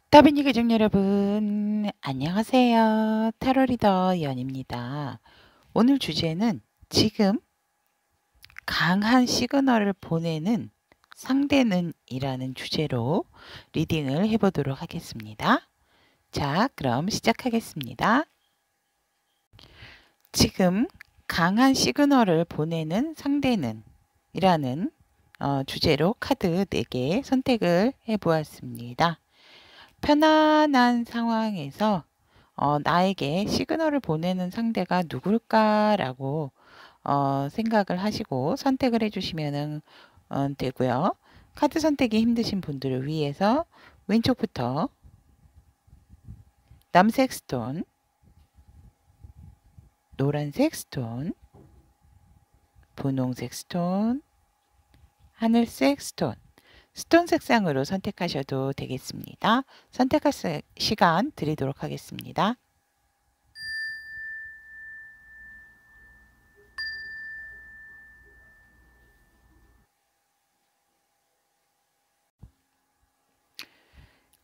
따비니 가족 여러분, 안녕하세요. 타로 리더 연입니다. 오늘 주제는 지금 강한 시그널을 보내는 상대는 이라는 주제로 리딩을 해보도록 하겠습니다. 자, 그럼 시작하겠습니다. 지금 강한 시그널을 보내는 상대는 이라는 주제로 카드 4개 선택을 해보았습니다. 편안한 상황에서 나에게 시그널을 보내는 상대가 누굴까라고 생각을 하시고 선택을 해주시면 되고요. 카드 선택이 힘드신 분들을 위해서 왼쪽부터 남색 스톤, 노란색 스톤, 분홍색 스톤, 하늘색 스톤, 스톤 색상으로 선택하셔도 되겠습니다. 선택할 시간 드리도록 하겠습니다.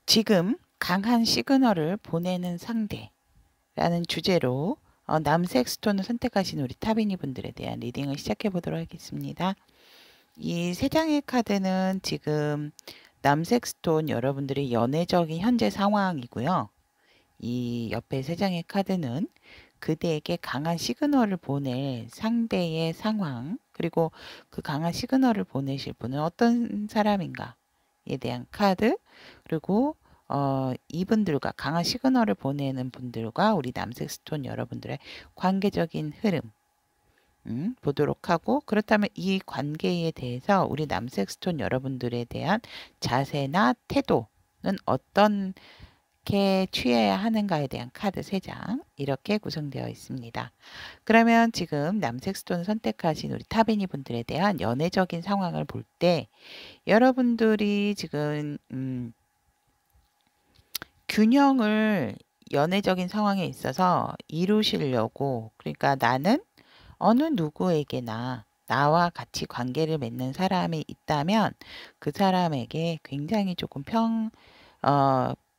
지금 강한 시그널을 보내는 상대라는 주제로 남색 스톤을 선택하신 우리 타비니 분들에 대한 리딩을 시작해 보도록 하겠습니다. 이 세 장의 카드는 지금 남색 스톤 여러분들의 연애적인 현재 상황이고요. 이 옆에 세 장의 카드는 그대에게 강한 시그널을 보낼 상대의 상황, 그리고 그 강한 시그널을 보내실 분은 어떤 사람인가에 대한 카드, 그리고 이분들과 강한 시그널을 보내는 분들과 우리 남색 스톤 여러분들의 관계적인 흐름 보도록 하고, 그렇다면 이 관계에 대해서 우리 남색 스톤 여러분들에 대한 자세나 태도는 어떤 게 취해야 하는가에 대한 카드 3장 이렇게 구성되어 있습니다. 그러면 지금 남색 스톤 선택하신 우리 타비니 분들에 대한 연애적인 상황을 볼 때 여러분들이 지금 균형을 연애적인 상황에 있어서 이루시려고, 그러니까 나는 어느 누구에게나 나와 같이 관계를 맺는 사람이 있다면 그 사람에게 굉장히 조금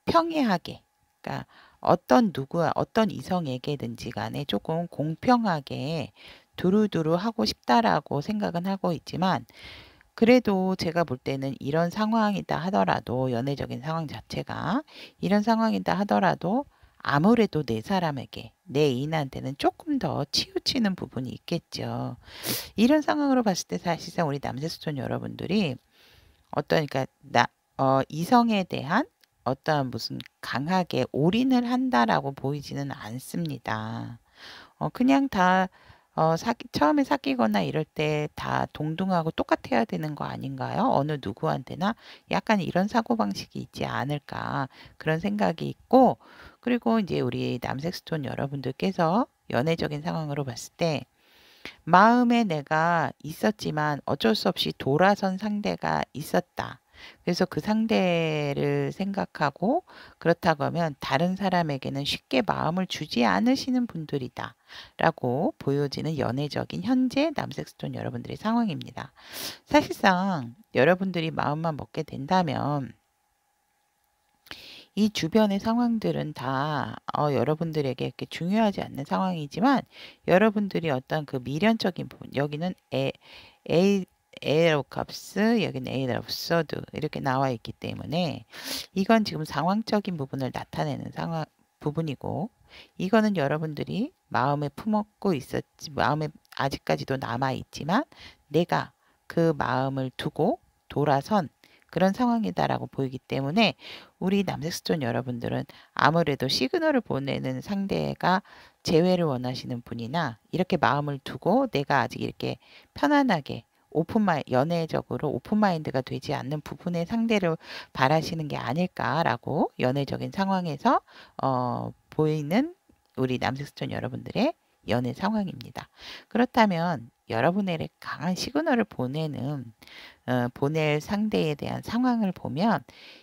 평이하게, 그러니까 어떤 누구와 어떤 이성에게든지 간에 조금 공평하게 두루두루 하고 싶다라고 생각은 하고 있지만, 그래도 제가 볼 때는 이런 상황이다 하더라도, 연애적인 상황 자체가 이런 상황이다 하더라도 아무래도 내 사람에게, 내 애인한테는 조금 더 치우치는 부분이 있겠죠. 이런 상황으로 봤을 때 사실상 우리 남세스톤 여러분들이 어떤, 그러니까 이성에 대한 어떠한 무슨 강하게 올인을 한다라고 보이지는 않습니다. 그냥 다 처음에 사귀거나 이럴 때 다 동등하고 똑같아야 되는 거 아닌가요? 어느 누구한테나 약간 이런 사고방식이 있지 않을까, 그런 생각이 있고, 그리고 이제 우리 남색 스톤 여러분들께서 연애적인 상황으로 봤을 때 마음에 내가 있었지만 어쩔 수 없이 돌아선 상대가 있었다. 그래서 그 상대를 생각하고, 그렇다고 하면 다른 사람에게는 쉽게 마음을 주지 않으시는 분들이다 라고 보여지는 연애적인 현재 남색 스톤 여러분들의 상황입니다. 사실상 여러분들이 마음만 먹게 된다면 이 주변의 상황들은 다 여러분들에게 이렇게 중요하지 않는 상황이지만, 여러분들이 어떤 그 미련적인 부분, 여기는 에, 에어 컵스, 여기는 에어 소드 이렇게 나와 있기 때문에 이건 지금 상황적인 부분을 나타내는 부분이고, 이거는 여러분들이 마음에 품었고 있었지, 마음에 아직까지도 남아 있지만 내가 그 마음을 두고 돌아선 그런 상황이다라고 보이기 때문에 우리 남색스톤 여러분들은 아무래도 시그널을 보내는 상대가 재회를 원하시는 분이나, 이렇게 마음을 두고 내가 아직 이렇게 편안하게 연애적으로 오픈마인드가 되지 않는 부분의 상대를 바라시는 게 아닐까라고 연애적인 상황에서 보이는 우리 남색스톤 여러분들의 연애 상황입니다. 그렇다면 여러분에게 강한 시그널을 보낼 상대에 대한 상황을 보면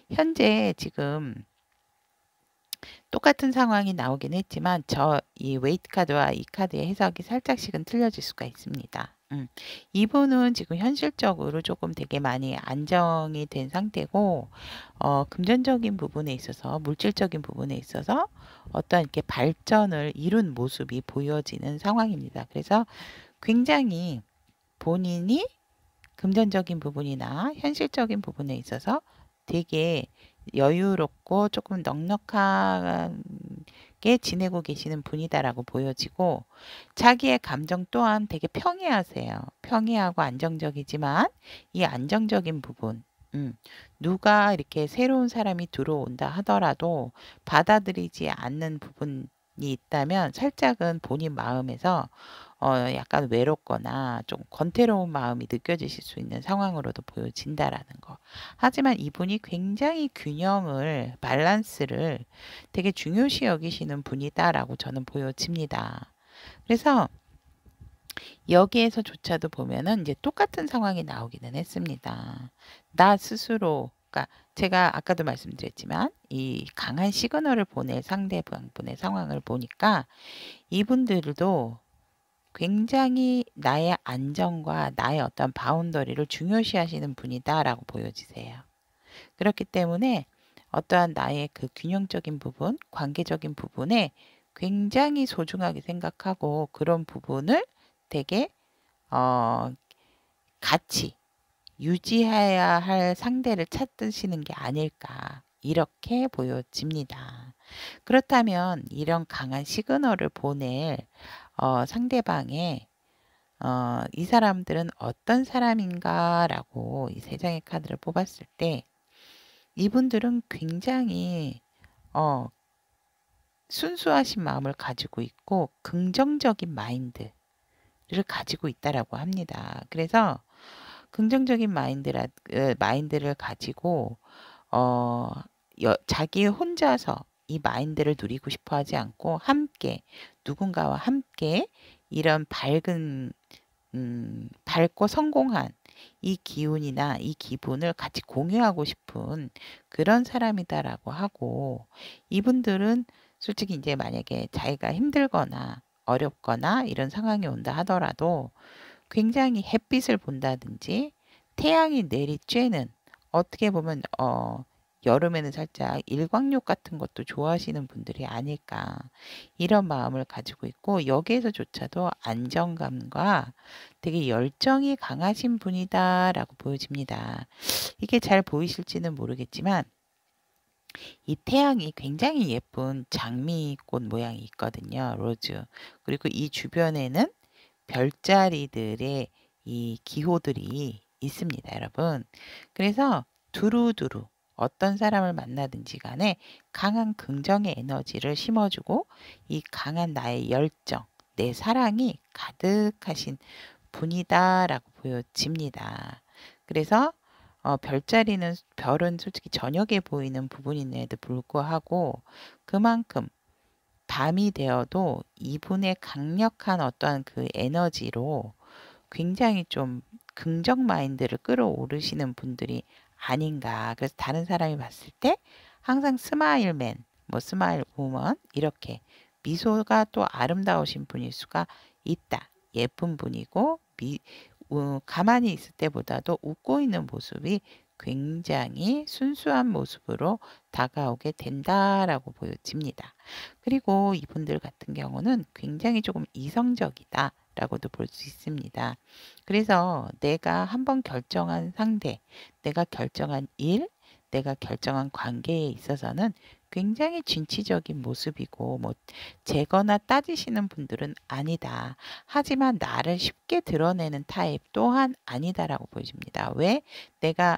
현재 지금 똑같은 상황이 나오긴 했지만 이 웨이트 카드와 이 카드의 해석이 살짝씩은 틀려질 수가 있습니다. 음. 이분은 지금 현실적으로 조금 되게 많이 안정이 된 상태고, 금전적인 부분에 있어서, 물질적인 부분에 있어서 어떤 이렇게 발전을 이룬 모습이 보여지는 상황입니다. 그래서 굉장히 본인이 금전적인 부분이나 현실적인 부분에 있어서 되게 여유롭고 조금 넉넉하게 지내고 계시는 분이다라고 보여지고, 자기의 감정 또한 되게 평이하세요. 평이하고 안정적이지만 이 안정적인 부분, 음, 누가 이렇게 새로운 사람이 들어온다 하더라도 받아들이지 않는 부분이 있다면 살짝은 본인 마음에서 약간 외롭거나 좀 권태로운 마음이 느껴지실 수 있는 상황으로도 보여진다라는 거. 하지만 이분이 굉장히 균형을, 밸런스를 되게 중요시 여기시는 분이다라고 저는 보여집니다. 그래서 여기에서조차도 보면은 이제 똑같은 상황이 나오기는 했습니다. 나 스스로, 그러니까 제가 아까도 말씀드렸지만 이 강한 시그널을 보낼 상대방분의 상황을 보니까 이분들도 굉장히 나의 안정과 나의 어떤 바운더리를 중요시하시는 분이다라고 보여지세요. 그렇기 때문에 어떠한 나의 그 균형적인 부분, 관계적인 부분에 굉장히 소중하게 생각하고 그런 부분을 되게 어, 같이 유지해야 할 상대를 찾으시는 게 아닐까 이렇게 보여집니다. 그렇다면 이런 강한 시그널을 보낼 상대방의 이 사람들은 어떤 사람인가라고 이 세 장의 카드를 뽑았을 때 이분들은 굉장히 어, 순수하신 마음을 가지고 있고 긍정적인 마인드를 가지고 있다라고 합니다. 그래서 긍정적인 마인드를 가지고 어, 자기 혼자서 이 마인드를 누리고 싶어 하지 않고 함께 누군가와 함께 이런 밝고 성공한 이 기운이나 이 기분을 같이 공유하고 싶은 그런 사람이다라고 하고, 이분들은 솔직히 이제 만약에 자기가 힘들거나 어렵거나 이런 상황이 온다 하더라도 굉장히 햇빛을 본다든지 태양이 내리쬐는, 어떻게 보면 여름에는 살짝 일광욕 같은 것도 좋아하시는 분들이 아닐까 이런 마음을 가지고 있고, 여기에서조차도 안정감과 되게 열정이 강하신 분이다라고 보여집니다. 이게 잘 보이실지는 모르겠지만 이 태양이 굉장히 예쁜 장미꽃 모양이 있거든요. 로즈. 그리고 이 주변에는 별자리들의 이 기호들이 있습니다, 여러분. 그래서 두루두루 어떤 사람을 만나든지 간에 강한 긍정의 에너지를 심어주고 이 강한 나의 열정, 내 사랑이 가득하신 분이다라고 보여집니다. 그래서 별은 솔직히 저녁에 보이는 부분임에도 불구하고 그만큼 밤이 되어도 이분의 강력한 어떤 그 에너지로 굉장히 좀 긍정 마인드를 끌어오르시는 분들이 아닌가. 그래서 다른 사람이 봤을 때 항상 스마일맨, 뭐 스마일 우먼 이렇게 미소가 또 아름다우신 분일 수가 있다. 예쁜 분이고 가만히 있을 때보다도 웃고 있는 모습이 굉장히 순수한 모습으로 다가오게 된다라고 보여집니다. 그리고 이분들 같은 경우는 굉장히 조금 이성적이다 라고도 볼 수 있습니다. 그래서 내가 한번 결정한 상대, 내가 결정한 일, 내가 결정한 관계에 있어서는 굉장히 진취적인 모습이고, 뭐 재거나 따지시는 분들은 아니다. 하지만 나를 쉽게 드러내는 타입 또한 아니다라고 보여집니다. 왜? 내가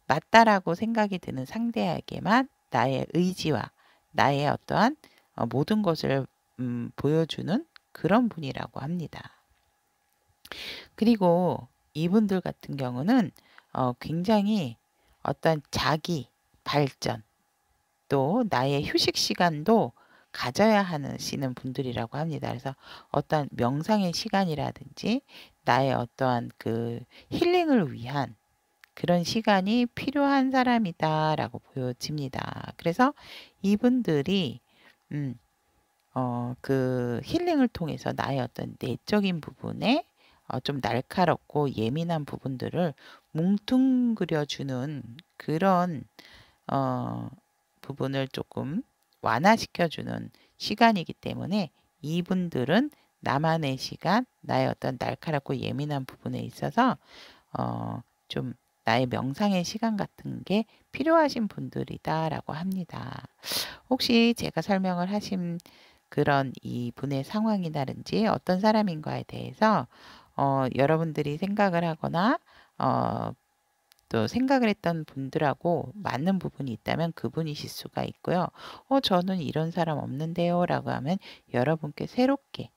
맞다라고 생각이 드는 상대에게만 나의 의지와 나의 어떠한 모든 것을 보여주는 그런 분이라고 합니다. 그리고 이분들 같은 경우는 굉장히 어떤 자기 발전, 또 나의 휴식 시간도 가져야 하시는 분들이라고 합니다. 그래서 어떤 명상의 시간이라든지 나의 어떠한 그 힐링을 위한 그런 시간이 필요한 사람이다라고 보여집니다. 그래서 이분들이 그 힐링을 통해서 나의 어떤 내적인 부분에 좀 날카롭고 예민한 부분들을 뭉뚱그려주는 그런 어 부분을 조금 완화시켜주는 시간이기 때문에 이분들은 나만의 시간, 나의 어떤 날카롭고 예민한 부분에 있어서 좀 나의 명상의 시간 같은 게 필요하신 분들이다라고 합니다. 혹시 제가 설명을 하신 그런 이분의 상황이라든지 어떤 사람인가에 대해서 여러분들이 생각을 하거나 어 또 생각을 했던 분들하고 맞는 부분이 있다면 그분이실 수가 있고요. 저는 이런 사람 없는데요 라고 하면 여러분께 새롭게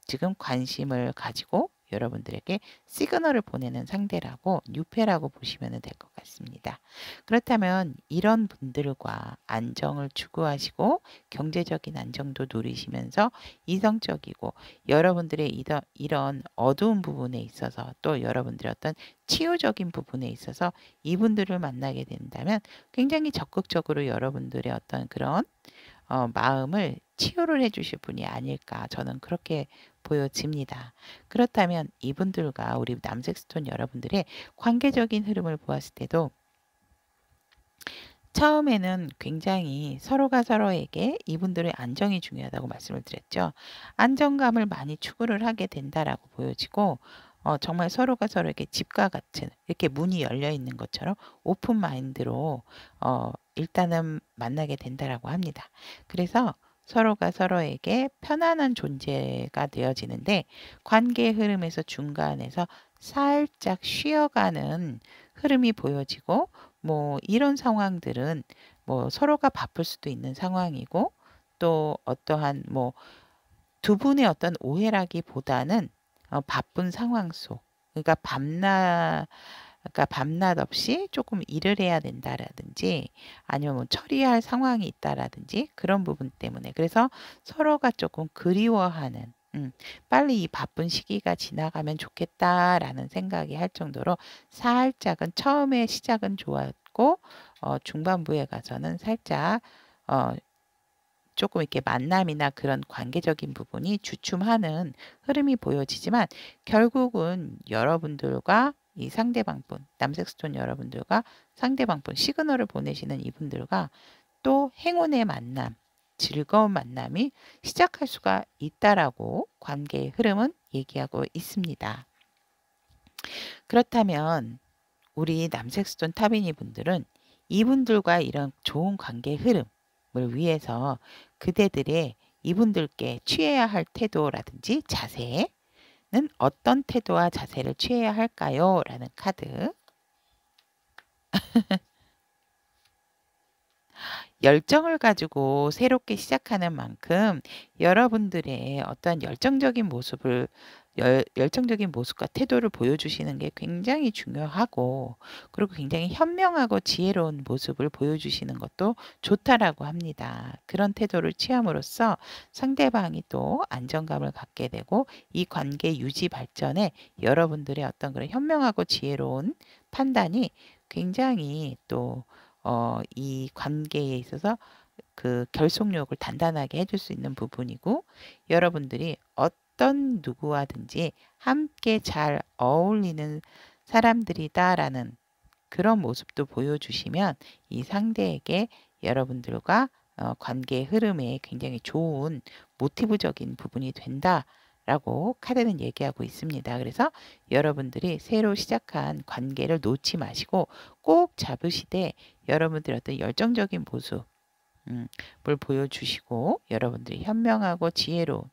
지금 관심을 가지고 여러분들에게 시그널을 보내는 상대라고 뉴페라고 보시면 될 것 같습니다. 그렇다면 이런 분들과 안정을 추구하시고 경제적인 안정도 누리시면서 이성적이고 여러분들의 이런 어두운 부분에 있어서 또 여러분들의 어떤 치유적인 부분에 있어서 이분들을 만나게 된다면 굉장히 적극적으로 여러분들의 어떤 그런 마음을 치유를 해 주실 분이 아닐까 저는 그렇게 보여집니다. 그렇다면 이분들과 우리 남색스톤 여러분들의 관계적인 흐름을 보았을 때도 처음에는 굉장히 서로가 서로에게 이분들의 안정이 중요하다고 말씀을 드렸죠. 안정감을 많이 추구를 하게 된다라고 보여지고 정말 서로가 서로에게 집과 같은 이렇게 문이 열려 있는 것처럼 오픈 마인드로 일단은 만나게 된다라고 합니다. 그래서 서로가 서로에게 편안한 존재가 되어지는데 관계의 흐름에서 중간에서 살짝 쉬어가는 흐름이 보여지고 뭐 이런 상황들은 뭐 서로가 바쁠 수도 있는 상황이고 또 어떠한 뭐 두 분의 어떤 오해라기보다는 바쁜 상황 속 그러니까 밤낮 없이 조금 일을 해야 된다라든지 아니면 뭐 처리할 상황이 있다라든지 그런 부분 때문에 그래서 서로가 조금 그리워하는 빨리 이 바쁜 시기가 지나가면 좋겠다라는 생각이 할 정도로 살짝은 처음에 시작은 좋았고 중반부에 가서는 살짝 어, 조금 이렇게 만남이나 그런 관계적인 부분이 주춤하는 흐름이 보여지지만 결국은 여러분들과 이 상대방분, 남색스톤 여러분들과 상대방분, 시그널을 보내시는 이분들과 또 행운의 만남, 즐거운 만남이 시작할 수가 있다라고 관계의 흐름은 얘기하고 있습니다. 그렇다면 우리 남색스톤 타비니 분들은 이분들과 이런 좋은 관계 흐름을 위해서 그대들의 이분들께 취해야 할 태도라든지 자세는 어떤 태도와 자세를 취해야 할까요? 라는 카드. 열정을 가지고 새롭게 시작하는 만큼 여러분들의 어떤 열정적인 모습과 태도를 보여주시는 게 굉장히 중요하고 그리고 굉장히 현명하고 지혜로운 모습을 보여주시는 것도 좋다라고 합니다. 그런 태도를 취함으로써 상대방이 또 안정감을 갖게 되고 이 관계 유지 발전에 여러분들의 어떤 그런 현명하고 지혜로운 판단이 굉장히 또 이 관계에 있어서 그 결속력을 단단하게 해줄 수 있는 부분이고 여러분들이 어떤 누구와든지 함께 잘 어울리는 사람들이다라는 그런 모습도 보여주시면 이 상대에게 여러분들과 관계의 흐름에 굉장히 좋은 모티브적인 부분이 된다라고 카드는 얘기하고 있습니다. 그래서 여러분들이 새로 시작한 관계를 놓지 마시고 꼭 잡으시되 여러분들의 어떤 열정적인 모습 을 보여주시고 여러분들이 현명하고 지혜로운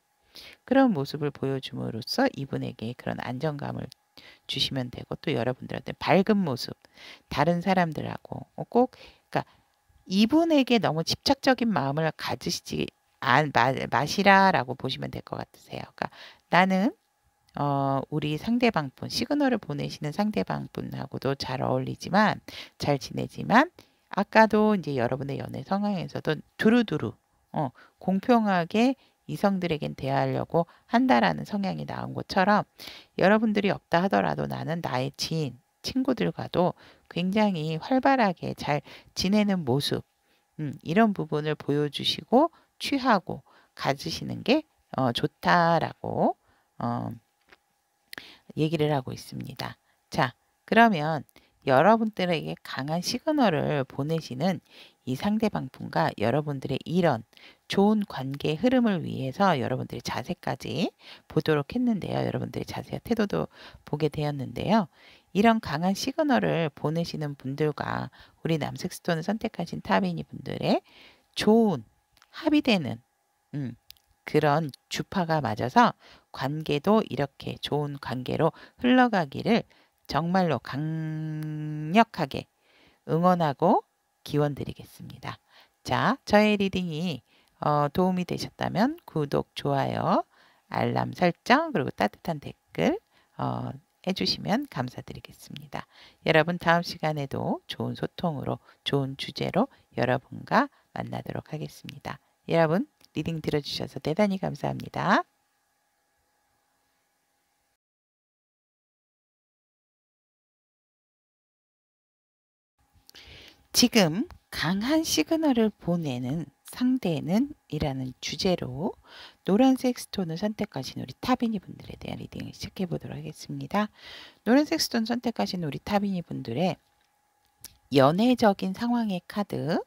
그런 모습을 보여줌으로써 이분에게 그런 안정감을 주시면 되고 또 여러분들한테 밝은 모습 다른 사람들하고 꼭 그러니까 이분에게 너무 집착적인 마음을 가지시지 마시라라고 보시면 될 것 같으세요. 그러니까 나는 우리 상대방분 시그널을 보내시는 상대방분하고도 잘 어울리지만 잘 지내지만 아까도 이제 여러분의 연애 상황에서도 두루두루 공평하게 이성들에겐 대하려고 한다라는 성향이 나온 것처럼 여러분들이 없다 하더라도 나는 나의 지인, 친구들과도 굉장히 활발하게 잘 지내는 모습 이런 부분을 보여주시고 취하고 가지시는 게 좋다라고 어, 얘기를 하고 있습니다. 자, 그러면 여러분들에게 강한 시그널을 보내시는 이 상대방 분과 여러분들의 이런 좋은 관계 흐름을 위해서 여러분들의 자세까지 보도록 했는데요. 여러분들의 자세와 태도도 보게 되었는데요. 이런 강한 시그널을 보내시는 분들과 우리 남색스톤을 선택하신 타비니 분들의 좋은 합의되는 그런 주파가 맞아서 관계도 이렇게 좋은 관계로 흘러가기를 정말로 강력하게 응원하고 기원드리겠습니다. 자, 저의 리딩이 도움이 되셨다면 구독, 좋아요, 알람 설정, 그리고 따뜻한 댓글 해주시면 감사드리겠습니다. 여러분 다음 시간에도 좋은 소통으로 좋은 주제로 여러분과 만나도록 하겠습니다. 여러분 리딩 들어주셔서 대단히 감사합니다. 지금 강한 시그널을 보내는 상대는 이라는 주제로 노란색 스톤을 선택하신 우리 타비니 분들에 대한 리딩을 시작해 보도록 하겠습니다. 노란색 스톤 선택하신 우리 타비니 분들의 연애적인 상황의 카드,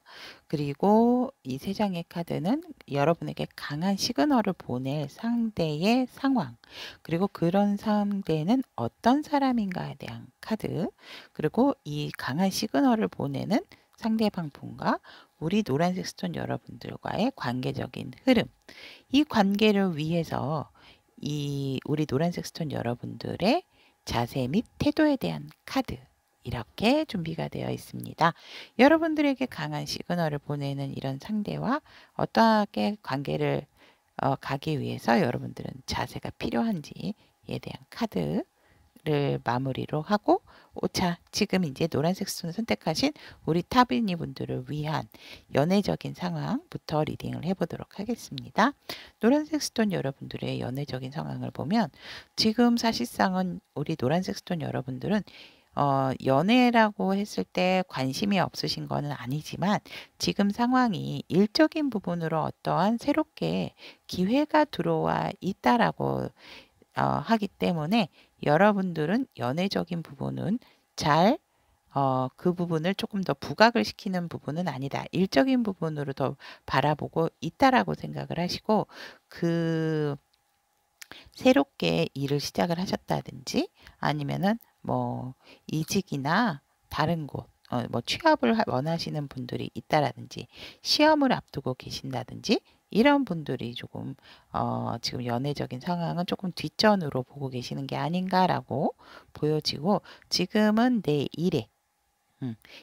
그리고 이 세 장의 카드는 여러분에게 강한 시그널을 보낼 상대의 상황, 그리고 그런 상대는 어떤 사람인가에 대한 카드, 그리고 이 강한 시그널을 보내는 상대방 분과 우리 노란색 스톤 여러분들과의 관계적인 흐름, 이 관계를 위해서 이 우리 노란색 스톤 여러분들의 자세 및 태도에 대한 카드, 이렇게 준비가 되어 있습니다. 여러분들에게 강한 시그널을 보내는 이런 상대와 어떻게 관계를 가기 위해서 여러분들은 자세가 필요한지에 대한 카드를 마무리로 하고, 자, 지금 이제 노란색 스톤을 선택하신 우리 타비니 분들을 위한 연애적인 상황부터 리딩을 해보도록 하겠습니다. 노란색 스톤 여러분들의 연애적인 상황을 보면 지금 사실상은 우리 노란색 스톤 여러분들은 연애라고 했을 때 관심이 없으신 거는 아니지만 지금 상황이 일적인 부분으로 어떠한 새롭게 기회가 들어와 있다라고 하기 때문에 여러분들은 연애적인 부분은 잘 그 부분을 조금 더 부각을 시키는 부분은 아니다. 일적인 부분으로 더 바라보고 있다라고 생각을 하시고, 그 새롭게 일을 시작을 하셨다든지 아니면은 뭐 이직이나 다른 곳, 뭐 취업을 원하시는 분들이 있다라든지 시험을 앞두고 계신다든지 이런 분들이 조금 지금 연애적인 상황은 조금 뒷전으로 보고 계시는 게 아닌가라고 보여지고, 지금은 내 일에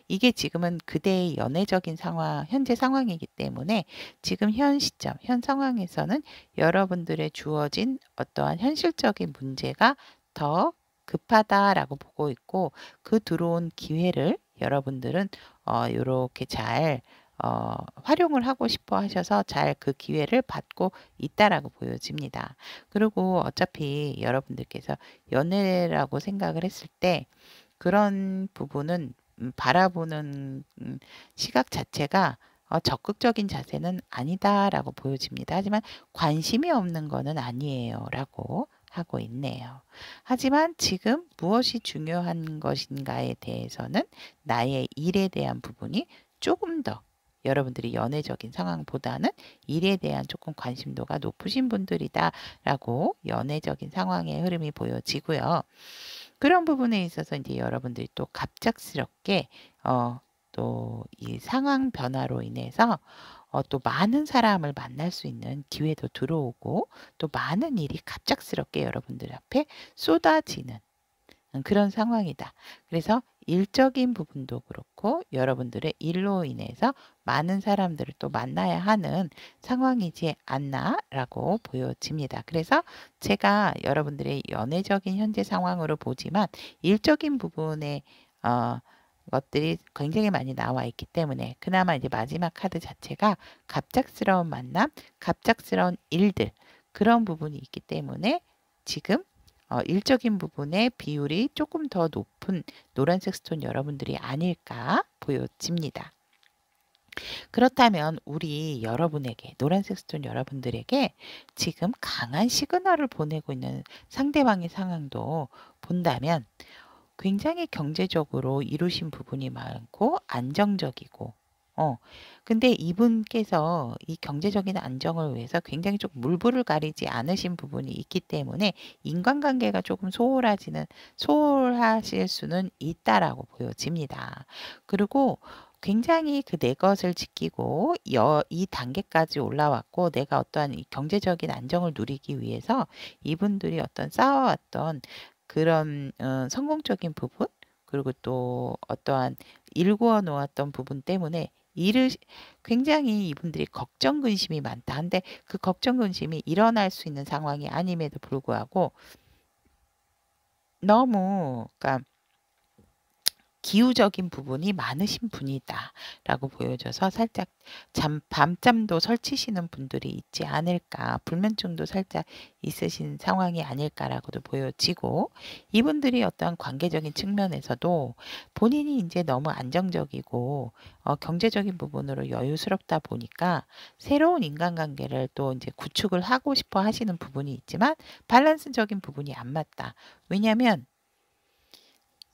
이게 지금은 그대의 연애적인 상황, 현재 상황이기 때문에 지금 현 시점, 현 상황에서는 여러분들의 주어진 어떠한 현실적인 문제가 더 급하다라고 보고 있고, 그 들어온 기회를 여러분들은 이렇게 잘 활용을 하고 싶어 하셔서 잘 그 기회를 받고 있다라고 보여집니다. 그리고 어차피 여러분들께서 연애라고 생각을 했을 때 그런 부분은 바라보는 시각 자체가 적극적인 자세는 아니다라고 보여집니다. 하지만 관심이 없는 거는 아니에요라고 하고 있네요. 하지만 지금 무엇이 중요한 것인가에 대해서는 나의 일에 대한 부분이 조금 더 여러분들이 연애적인 상황보다는 일에 대한 조금 관심도가 높으신 분들이다라고 연애적인 상황의 흐름이 보여지고요. 그런 부분에 있어서 이제 여러분들이 또 갑작스럽게 또 이 상황 변화로 인해서 또 많은 사람을 만날 수 있는 기회도 들어오고, 또 많은 일이 갑작스럽게 여러분들 앞에 쏟아지는 그런 상황이다. 그래서 일적인 부분도 그렇고 여러분들의 일로 인해서 많은 사람들을 또 만나야 하는 상황이지 않나라고 보여집니다. 그래서 제가 여러분들의 연애적인 현재 상황으로 보지만 일적인 부분에 것들이 굉장히 많이 나와 있기 때문에 그나마 이제 마지막 카드 자체가 갑작스러운 만남, 갑작스러운 일들, 그런 부분이 있기 때문에 지금 일적인 부분의 비율이 조금 더 높은 노란색 스톤 여러분들이 아닐까 보여집니다. 그렇다면 우리 여러분에게, 노란색 스톤 여러분들에게 지금 강한 시그널을 보내고 있는 상대방의 상황도 본다면 굉장히 경제적으로 이루신 부분이 많고 안정적이고, 근데 이분께서 이 경제적인 안정을 위해서 굉장히 좀 물불을 가리지 않으신 부분이 있기 때문에 인간관계가 조금 소홀하실 수는 있다라고 보여집니다. 그리고 굉장히 그 내 것을 지키고 이 단계까지 올라왔고, 내가 어떠한 이 경제적인 안정을 누리기 위해서 이분들이 어떤 쌓아왔던 그런 성공적인 부분, 그리고 또 어떠한 일구어 놓았던 부분 때문에 일을 굉장히 이분들이 걱정 근심이 많다. 한데 그 걱정 근심이 일어날 수 있는 상황이 아님에도 불구하고 너무, 그러니까 기우적인 부분이 많으신 분이다라고 보여져서 살짝 밤잠도 설치시는 분들이 있지 않을까, 불면증도 살짝 있으신 상황이 아닐까라고도 보여지고, 이분들이 어떠한 관계적인 측면에서도 본인이 이제 너무 안정적이고 경제적인 부분으로 여유스럽다 보니까 새로운 인간관계를 또 이제 구축을 하고 싶어 하시는 부분이 있지만 밸런스적인 부분이 안 맞다. 왜냐하면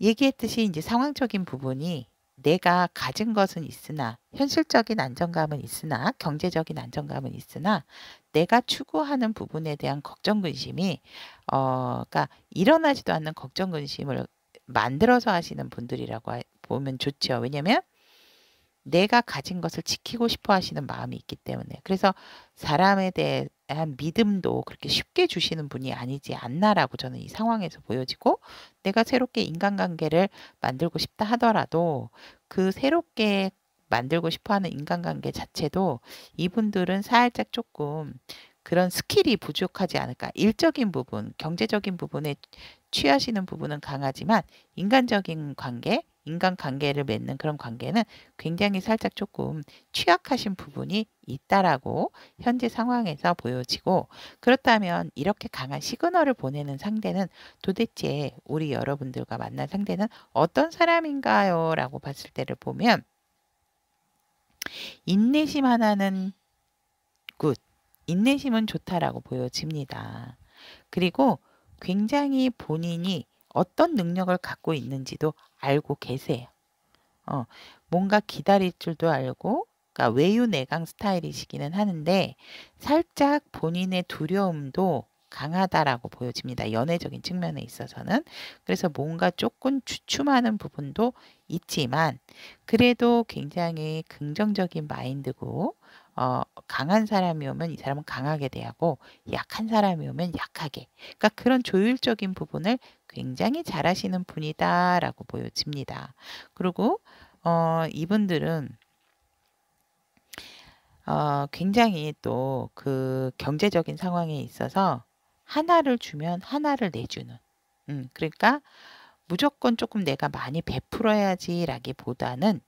얘기했듯이 이제 상황적인 부분이 내가 가진 것은 있으나, 현실적인 안정감은 있으나, 경제적인 안정감은 있으나 내가 추구하는 부분에 대한 걱정 근심이 그러니까 일어나지도 않는 걱정 근심을 만들어서 하시는 분들이라고 보면 좋죠. 왜냐면 내가 가진 것을 지키고 싶어 하시는 마음이 있기 때문에. 그래서 사람에 대한 믿음도 그렇게 쉽게 주시는 분이 아니지 않나라고 저는 이 상황에서 보여지고, 내가 새롭게 인간관계를 만들고 싶다 하더라도 그 새롭게 만들고 싶어 하는 인간관계 자체도 이분들은 살짝 조금 그런 스킬이 부족하지 않을까. 일적인 부분, 경제적인 부분에 취하시는 부분은 강하지만 인간적인 관계, 인간관계를 맺는 그런 관계는 굉장히 살짝 조금 취약하신 부분이 있다라고 현재 상황에서 보여지고, 그렇다면 이렇게 강한 시그널을 보내는 상대는 도대체 우리 여러분들과 만난 상대는 어떤 사람인가요? 라고 봤을 때를 보면 인내심 하나는 굿, 인내심은 좋다라고 보여집니다. 그리고 굉장히 본인이 어떤 능력을 갖고 있는지도 알고 계세요. 어, 뭔가 기다릴 줄도 알고, 그러니까 외유내강 스타일이시기는 하는데 살짝 본인의 두려움도 강하다라고 보여집니다. 연애적인 측면에 있어서는. 그래서 뭔가 조금 주춤하는 부분도 있지만 그래도 굉장히 긍정적인 마인드고, 강한 사람이 오면 이 사람은 강하게 대하고 약한 사람이 오면 약하게, 그러니까 그런 조율적인 부분을 굉장히 잘하시는 분이다라고 보여집니다. 그리고 이분들은 굉장히 또 그 경제적인 상황에 있어서 하나를 주면 하나를 내주는, 그러니까 무조건 조금 내가 많이 베풀어야지라기보다는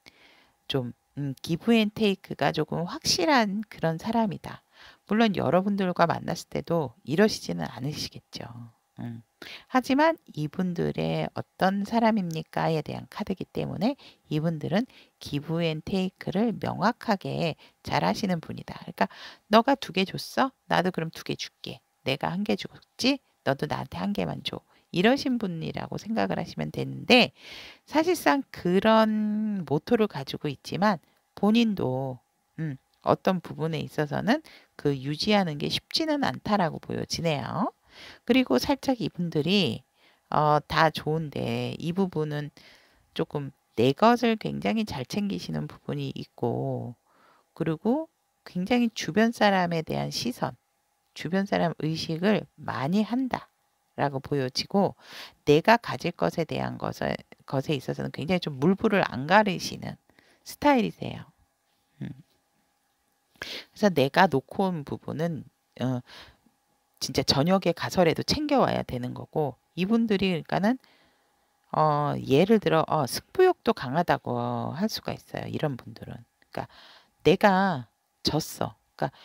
좀 기브 앤 테이크가 조금 확실한 그런 사람이다. 물론 여러분들과 만났을 때도 이러시지는 않으시겠죠. 음. 하지만 이분들의 어떤 사람입니까에 대한 카드이기 때문에 이분들은 기브 앤 테이크를 명확하게 잘 하시는 분이다. 그러니까 너가 2개 줬어? 나도 그럼 2개 줄게. 내가 1개 줬지? 너도 나한테 1개만 줘. 이러신 분이라고 생각을 하시면 되는데, 사실상 그런 모토를 가지고 있지만 본인도 어떤 부분에 있어서는 그 유지하는 게 쉽지는 않다라고 보여지네요. 그리고 살짝 이분들이 다 좋은데 이 부분은 조금 내 것을 굉장히 잘 챙기시는 부분이 있고, 그리고 굉장히 주변 사람에 대한 시선, 주변 사람 의식을 많이 한다라고 보여지고, 내가 가질 것에 대한 것에 있어서는 굉장히 좀 물불을 안 가리시는 스타일이세요. 음. 그래서 내가 놓고 온 부분은 진짜 저녁에 가서라도 챙겨와야 되는 거고, 이분들이 그러니까는 예를 들어 승부욕도 강하다고 할 수가 있어요. 이런 분들은. 그러니까 내가 졌어. 그러니까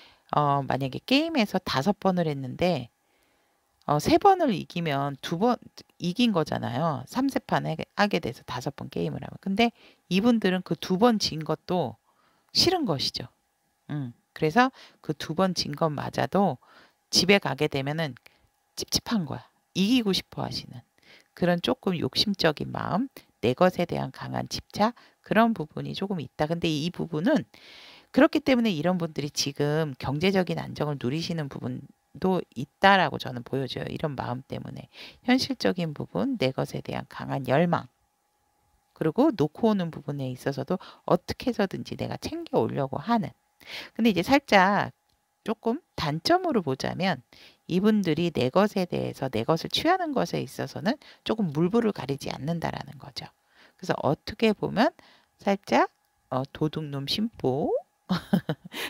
만약에 게임에서 5번을 했는데 3번을 이기면 2번 이긴 거잖아요. 3세판 하게 돼서 5번 게임을 하면. 근데 이분들은 그 2번 진 것도 싫은 것이죠. 그래서 그 2번 진 것마저도 집에 가게 되면은 찝찝한 거야. 이기고 싶어 하시는 그런 조금 욕심적인 마음, 내 것에 대한 강한 집착 그런 부분이 조금 있다. 근데 이 부분은 그렇기 때문에 이런 분들이 지금 경제적인 안정을 누리시는 부분도 있다라고 저는 보여져요. 이런 마음 때문에. 현실적인 부분, 내 것에 대한 강한 열망, 그리고 놓고 오는 부분에 있어서도 어떻게 해서든지 내가 챙겨 오려고 하는. 근데 이제 살짝 조금 단점으로 보자면 이분들이 내 것에 대해서 내 것을 취하는 것에 있어서는 조금 물불을 가리지 않는다라는 거죠. 그래서 어떻게 보면 살짝 도둑놈 심보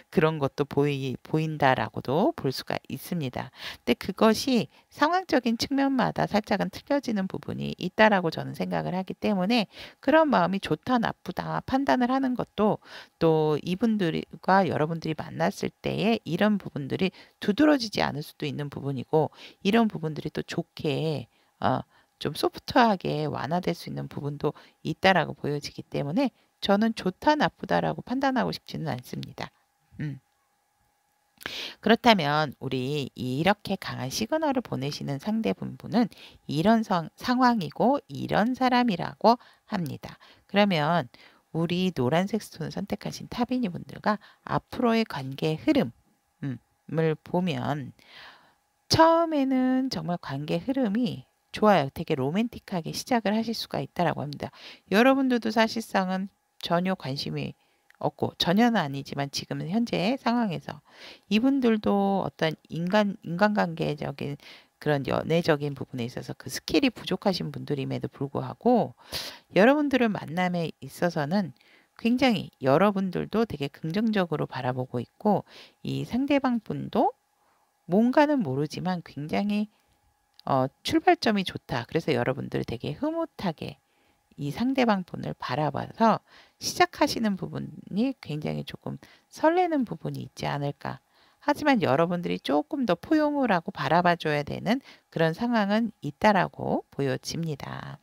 그런 것도 보인다라고도 볼 수가 있습니다. 근데 그것이 상황적인 측면마다 살짝은 틀려지는 부분이 있다라고 저는 생각을 하기 때문에 그런 마음이 좋다 나쁘다 판단을 하는 것도 또 이분들과 여러분들이 만났을 때에 이런 부분들이 두드러지지 않을 수도 있는 부분이고 이런 부분들이 또 좋게 좀 소프트하게 완화될 수 있는 부분도 있다라고 보여지기 때문에 저는 좋다 나쁘다라고 판단하고 싶지는 않습니다. 음. 그렇다면 우리 이렇게 강한 시그널을 보내시는 상대분은 이런 상황이고 이런 사람이라고 합니다. 그러면 우리 노란색 스톤을 선택하신 타비니 분들과 앞으로의 관계 흐름을 보면 처음에는 정말 관계 흐름이 좋아요. 되게 로맨틱하게 시작을 하실 수가 있다라고 합니다. 여러분들도 사실상은 전혀 관심이 없고 전혀는 아니지만 지금은 현재 상황에서 이분들도 어떤 인간관계적인 그런 연애적인 부분에 있어서 그 스킬이 부족하신 분들임에도 불구하고 여러분들을 만남에 있어서는 굉장히 여러분들도 되게 긍정적으로 바라보고 있고 이 상대방 분도 뭔가는 모르지만 굉장히 출발점이 좋다. 그래서 여러분들이 되게 흐뭇하게 이 상대방 분을 바라봐서 시작하시는 부분이 굉장히 조금 설레는 부분이 있지 않을까. 하지만 여러분들이 조금 더 포용을 하고 바라봐 줘야 되는 그런 상황은 있다라고 보여집니다.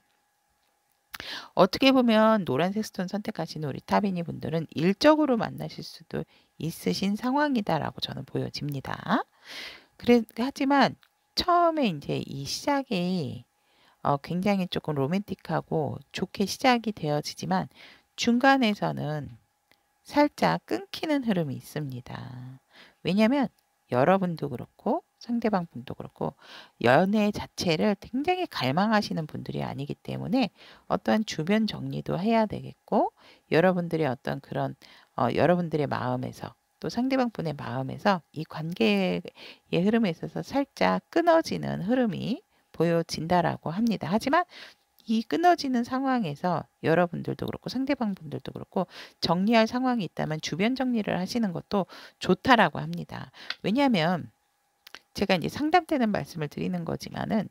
어떻게 보면 노란색 스톤 선택하신 우리 타비니 분들은 일적으로 만나실 수도 있으신 상황이다라고 저는 보여집니다. 하지만 처음에 이제 이 시작이 굉장히 조금 로맨틱하고 좋게 시작이 되어지지만 중간에서는 살짝 끊기는 흐름이 있습니다. 왜냐하면 여러분도 그렇고 상대방 분도 그렇고 연애 자체를 굉장히 갈망하시는 분들이 아니기 때문에 어떠한 주변 정리도 해야 되겠고 여러분들의 어떤 그런 여러분들의 마음에서 또 상대방 분의 마음에서 이 관계의 흐름에 있어서 살짝 끊어지는 흐름이 보여진다라고 합니다. 하지만 이 끊어지는 상황에서 여러분들도 그렇고 상대방 분들도 그렇고 정리할 상황이 있다면 주변 정리를 하시는 것도 좋다라고 합니다. 왜냐하면 제가 이제 상담 때는 말씀을 드리는 거지만은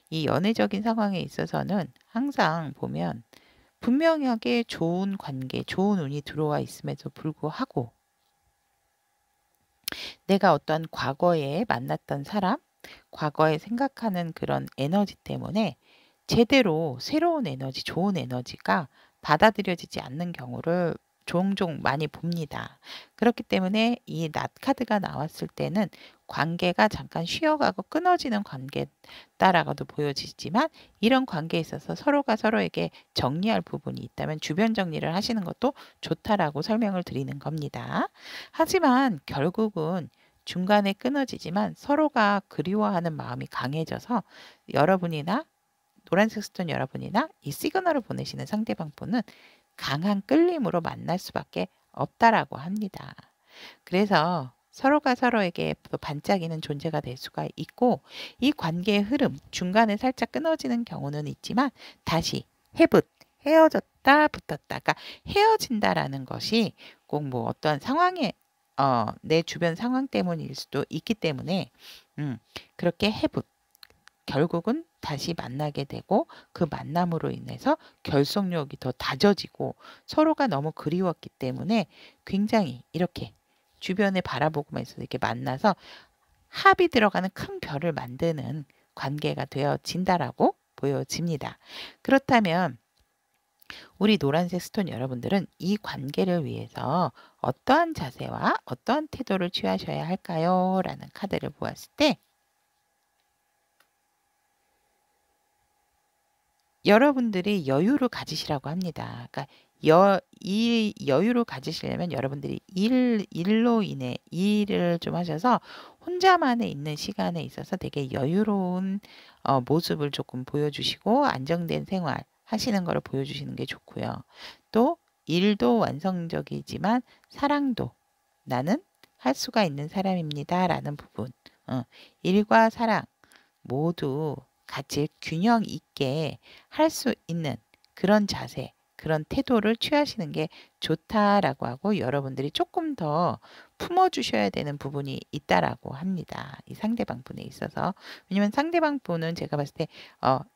이 연애적인 상황에 있어서는 항상 보면 분명하게 좋은 관계, 좋은 운이 들어와 있음에도 불구하고 내가 어떤 과거에 만났던 사람, 과거에 생각하는 그런 에너지 때문에 제대로 새로운 에너지, 좋은 에너지가 받아들여지지 않는 경우를 종종 많이 봅니다. 그렇기 때문에 이 낫 카드가 나왔을 때는 관계가 잠깐 쉬어가고 끊어지는 관계다라고도 보여지지만 이런 관계에 있어서 서로가 서로에게 정리할 부분이 있다면 주변 정리를 하시는 것도 좋다라고 설명을 드리는 겁니다. 하지만 결국은 중간에 끊어지지만 서로가 그리워하는 마음이 강해져서 여러분이나 노란색 스톤 여러분이나 이 시그널을 보내시는 상대방 분은 강한 끌림으로 만날 수밖에 없다라고 합니다. 그래서 서로가 서로에게 또 반짝이는 존재가 될 수가 있고 이 관계의 흐름 중간에 살짝 끊어지는 경우는 있지만 다시 헤어졌다 붙었다 그러니까 헤어진다라는 것이 꼭 뭐 어떠한 상황에 내 주변 상황 때문일 수도 있기 때문에 그렇게 결국은 다시 만나게 되고 그 만남으로 인해서 결속력이 더 다져지고 서로가 너무 그리웠기 때문에 굉장히 이렇게 주변에 바라보고만 있어서 이렇게 만나서 합이 들어가는 큰 별을 만드는 관계가 되어진다라고 보여집니다. 그렇다면 우리 노란색 스톤 여러분들은 이 관계를 위해서 어떠한 자세와 어떠한 태도를 취하셔야 할까요? 라는 카드를 보았을 때 여러분들이 여유를 가지시라고 합니다. 그러니까 이 여유를 가지시려면 여러분들이 일로 인해 일을 좀 하셔서 혼자만의 있는 시간에 있어서 되게 여유로운 모습을 조금 보여주시고 안정된 생활 하시는 거를 보여주시는 게 좋고요. 또 일도 완성적이지만 사랑도 나는 할 수가 있는 사람입니다라는 부분. 일과 사랑 모두 같이 균형 있게 할 수 있는 그런 자세, 그런 태도를 취하시는 게 좋다라고 하고 여러분들이 조금 더 품어주셔야 되는 부분이 있다라고 합니다. 이 상대방 분에 있어서. 왜냐면 상대방 분은 제가 봤을 때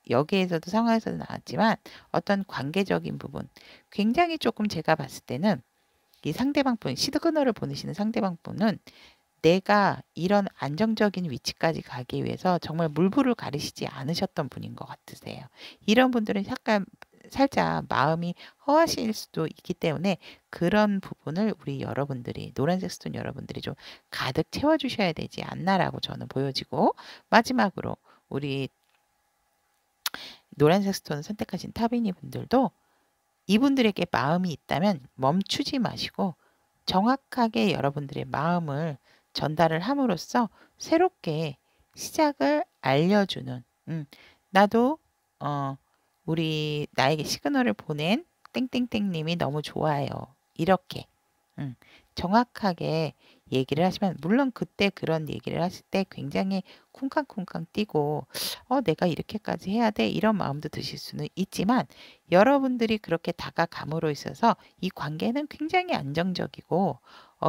여기에서도 상황에서도 나왔지만 어떤 관계적인 부분 굉장히 조금 제가 봤을 때는 이 상대방 분, 시그널을 보내시는 상대방 분은 내가 이런 안정적인 위치까지 가기 위해서 정말 물불을 가리시지 않으셨던 분인 것 같으세요. 이런 분들은 약간 살짝 마음이 허하실 수도 있기 때문에 그런 부분을 우리 여러분들이 노란색 스톤 여러분들이 좀 가득 채워주셔야 되지 않나라고 저는 보여지고 마지막으로 우리 노란색 스톤 선택하신 타비니 분들도 이분들에게 마음이 있다면 멈추지 마시고 정확하게 여러분들의 마음을 전달을 함으로써 새롭게 시작을 알려주는 나도 우리 나에게 시그널을 보낸 땡땡땡님이 너무 좋아요. 이렇게 정확하게 얘기를 하시면 물론 그때 그런 얘기를 하실 때 굉장히 쿵쾅쿵쾅 뛰고 내가 이렇게까지 해야 돼 이런 마음도 드실 수는 있지만 여러분들이 그렇게 다가감으로 있어서 이 관계는 굉장히 안정적이고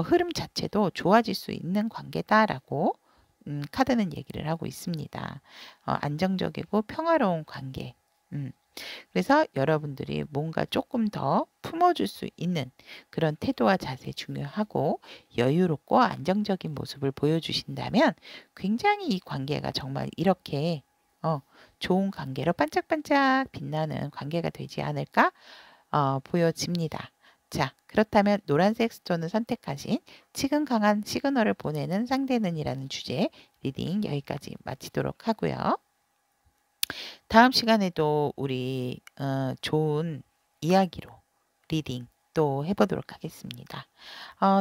흐름 자체도 좋아질 수 있는 관계다라고 카드는 얘기를 하고 있습니다. 안정적이고 평화로운 관계. 그래서 여러분들이 뭔가 조금 더 품어줄 수 있는 그런 태도와 자세 중요하고 여유롭고 안정적인 모습을 보여주신다면 굉장히 이 관계가 정말 이렇게 좋은 관계로 반짝반짝 빛나는 관계가 되지 않을까 보여집니다. 자, 그렇다면 노란색 스톤을 선택하신 지금 강한 시그널을 보내는 상대는이라는 주제 리딩 여기까지 마치도록 하고요. 다음 시간에도 우리 좋은 이야기로 리딩 또 해보도록 하겠습니다.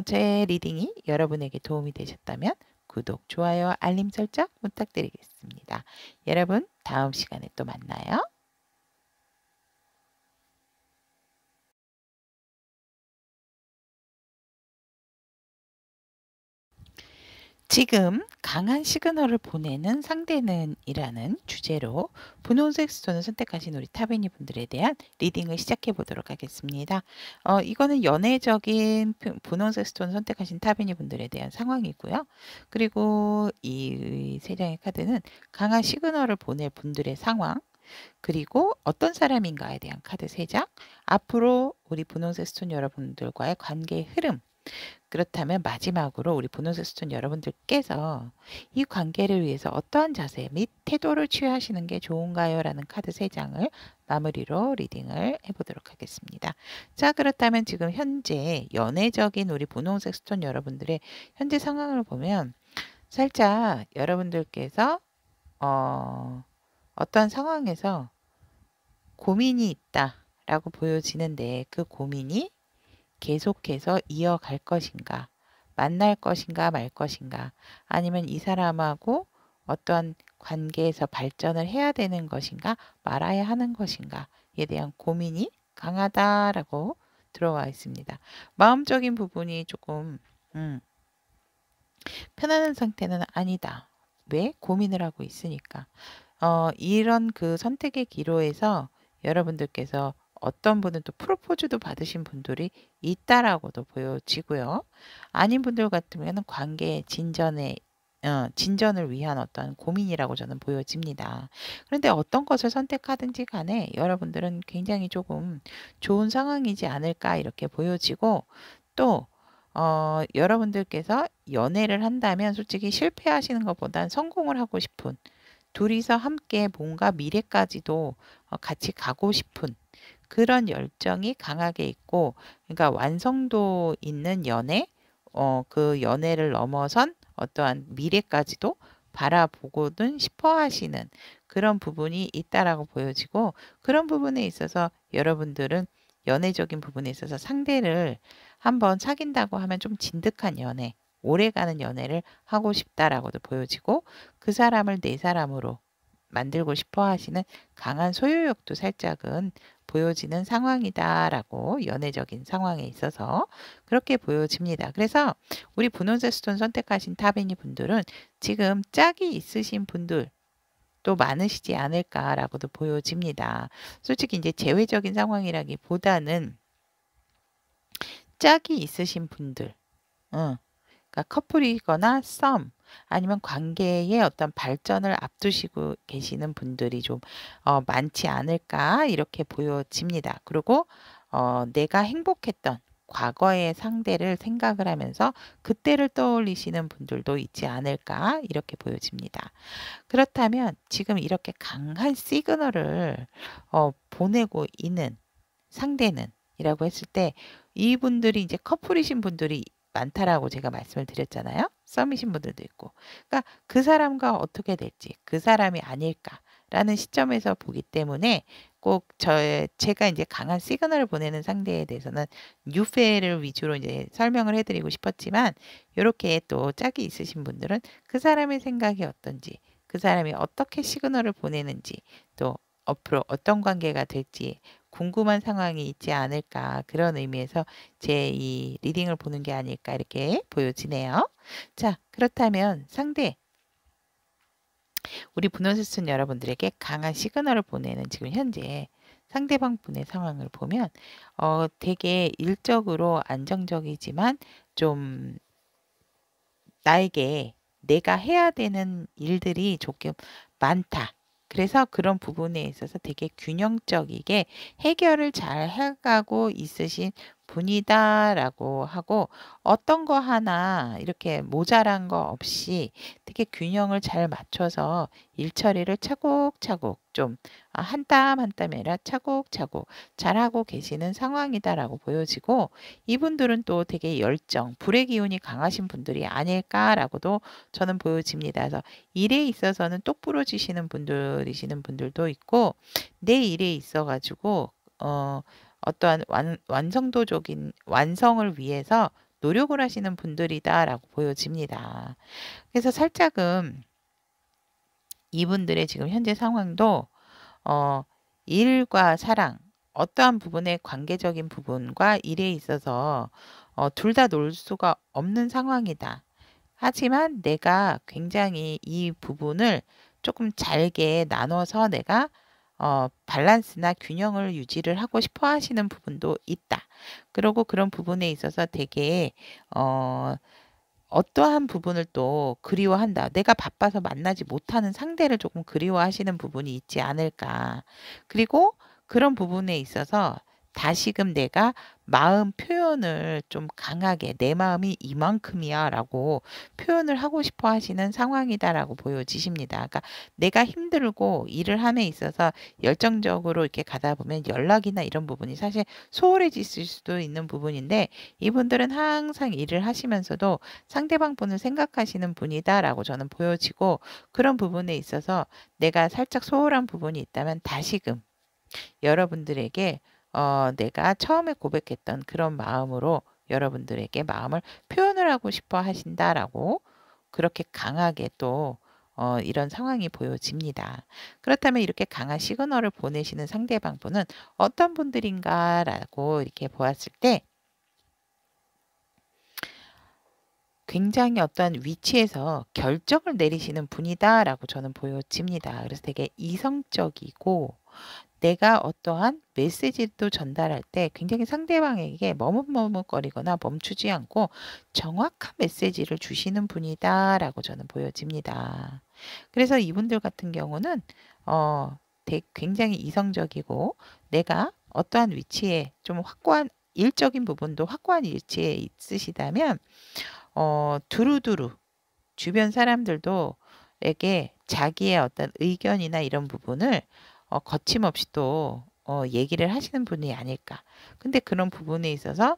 제 리딩이 여러분에게 도움이 되셨다면 구독, 좋아요, 알림 설정 부탁드리겠습니다. 여러분 다음 시간에 또 만나요. 지금 강한 시그널을 보내는 상대는 이라는 주제로 분홍색 스톤을 선택하신 우리 타베니 분들에 대한 리딩을 시작해 보도록 하겠습니다. 이거는 연애적인 분홍색 스톤을 선택하신 타베니 분들에 대한 상황이고요. 그리고 이 세 장의 카드는 강한 시그널을 보낼 분들의 상황, 그리고 어떤 사람인가에 대한 카드 3장, 앞으로 우리 분홍색 스톤 여러분들과의 관계의 흐름, 그렇다면 마지막으로 우리 분홍색 스톤 여러분들께서 이 관계를 위해서 어떠한 자세 및 태도를 취하시는 게 좋은가요? 라는 카드 3장을 마무리로 리딩을 해보도록 하겠습니다. 자, 그렇다면 지금 현재 연애적인 우리 분홍색 스톤 여러분들의 현재 상황을 보면 살짝 여러분들께서 어떤 상황에서 고민이 있다라고 보여지는데 그 고민이 계속해서 이어갈 것인가, 만날 것인가 말 것인가, 아니면 이 사람하고 어떠한 관계에서 발전을 해야 되는 것인가, 말아야 하는 것인가에 대한 고민이 강하다라고 들어와 있습니다. 마음적인 부분이 조금 편안한 상태는 아니다. 왜? 고민을 하고 있으니까. 이런 그 선택의 기로에서 여러분들께서 어떤 분은 또 프로포즈도 받으신 분들이 있다라고도 보여지고요. 아닌 분들 같으면 관계 진전을 위한 어떤 고민이라고 저는 보여집니다. 그런데 어떤 것을 선택하든지 간에 여러분들은 굉장히 조금 좋은 상황이지 않을까 이렇게 보여지고 또 여러분들께서 연애를 한다면 솔직히 실패하시는 것보단 성공을 하고 싶은 둘이서 함께 뭔가 미래까지도 같이 가고 싶은 그런 열정이 강하게 있고, 그러니까 완성도 있는 연애, 그 연애를 넘어선 어떠한 미래까지도 바라보고는 싶어 하시는 그런 부분이 있다라고 보여지고, 그런 부분에 있어서 여러분들은 연애적인 부분에 있어서 상대를 한번 사귄다고 하면 좀 진득한 연애, 오래가는 연애를 하고 싶다라고도 보여지고, 그 사람을 내 사람으로 만들고 싶어 하시는 강한 소유욕도 살짝은 보여지는 상황이다라고, 연애적인 상황에 있어서 그렇게 보여집니다. 그래서 우리 분홍색 스톤 선택하신 타베니 분들은 지금 짝이 있으신 분들 또 많으시지 않을까라고도 보여집니다. 솔직히 이제 재회적인 상황이라기보다는 짝이 있으신 분들, 응. 그러니까 커플이거나 썸 아니면 관계의 어떤 발전을 앞두시고 계시는 분들이 좀 많지 않을까 이렇게 보여집니다. 그리고 내가 행복했던 과거의 상대를 생각을 하면서 그때를 떠올리시는 분들도 있지 않을까 이렇게 보여집니다. 그렇다면 지금 이렇게 강한 시그널을 보내고 있는 상대는 이라고 했을 때, 이분들이 이제 커플이신 분들이 많다라고 제가 말씀을 드렸잖아요. 썸이신 분들도 있고. 그러니까 그 사람과 어떻게 될지, 그 사람이 아닐까라는 시점에서 보기 때문에 꼭 제가 이제 강한 시그널을 보내는 상대에 대해서는 뉴페를 위주로 이제 설명을 해드리고 싶었지만, 이렇게 또 짝이 있으신 분들은 그 사람의 생각이 어떤지, 그 사람이 어떻게 시그널을 보내는지, 또 앞으로 어떤 관계가 될지 궁금한 상황이 있지 않을까, 그런 의미에서 제 이 리딩을 보는 게 아닐까 이렇게 보여지네요. 자, 그렇다면 우리 분홍색순 여러분들에게 강한 시그널을 보내는 지금 현재 상대방 분의 상황을 보면 되게 일적으로 안정적이지만 좀 나에게 내가 해야 되는 일들이 조금 많다. 그래서 그런 부분에 있어서 되게 균형적이게 해결을 잘 해가고 있으신 분이다라고 하고, 어떤 거 하나 이렇게 모자란 거 없이 되게 균형을 잘 맞춰서 일 처리를 차곡차곡 좀 한 땀 한 땀이 아니라 차곡차곡 잘하고 계시는 상황이다라고 보여지고, 이분들은 또 되게 열정, 불의 기운이 강하신 분들이 아닐까라고도 저는 보여집니다. 그래서 일에 있어서는 똑부러지시는 분들이시는 분들도 있고, 내 일에 있어가지고 어떠한 완성도적인 완성을 위해서 노력을 하시는 분들이다라고 보여집니다. 그래서 살짝은 이분들의 지금 현재 상황도 어, 일과 사랑, 어떠한 부분의 관계적인 부분과 일에 있어서 둘 다 놀 수가 없는 상황이다. 하지만 내가 굉장히 이 부분을 조금 잘게 나눠서 내가 밸런스나 균형을 유지를 하고 싶어 하시는 부분도 있다. 그리고 그런 부분에 있어서 되게 어, 어떠한 부분을 또 그리워한다. 내가 바빠서 만나지 못하는 상대를 조금 그리워하시는 부분이 있지 않을까. 그리고 그런 부분에 있어서 다시금 내가 마음 표현을 좀 강하게, 내 마음이 이만큼이야 라고 표현을 하고 싶어 하시는 상황이다라고 보여지십니다. 그러니까 내가 힘들고 일을 함에 있어서 열정적으로 이렇게 가다 보면 연락이나 이런 부분이 사실 소홀해질 수도 있는 부분인데, 이분들은 항상 일을 하시면서도 상대방 분을 생각하시는 분이다라고 저는 보여지고, 그런 부분에 있어서 내가 살짝 소홀한 부분이 있다면 다시금 여러분들에게 내가 처음에 고백했던 그런 마음으로 여러분들에게 마음을 표현을 하고 싶어 하신다라고, 그렇게 강하게 또 이런 상황이 보여집니다. 그렇다면 이렇게 강한 시그널을 보내시는 상대방 분은 어떤 분들인가라고 이렇게 보았을 때, 굉장히 어떤 위치에서 결정을 내리시는 분이다라고 저는 보여집니다. 그래서 되게 이성적이고, 내가 어떠한 메시지도 전달할 때 굉장히 상대방에게 머뭇머뭇거리거나 멈추지 않고 정확한 메시지를 주시는 분이다라고 저는 보여집니다. 그래서 이분들 같은 경우는 굉장히 이성적이고, 내가 어떠한 위치에 좀 확고한 일적인 부분도 확고한 위치에 있으시다면 두루두루 주변 사람들도 에게 자기의 어떤 의견이나 이런 부분을 거침없이 또 얘기를 하시는 분이 아닐까. 근데 그런 부분에 있어서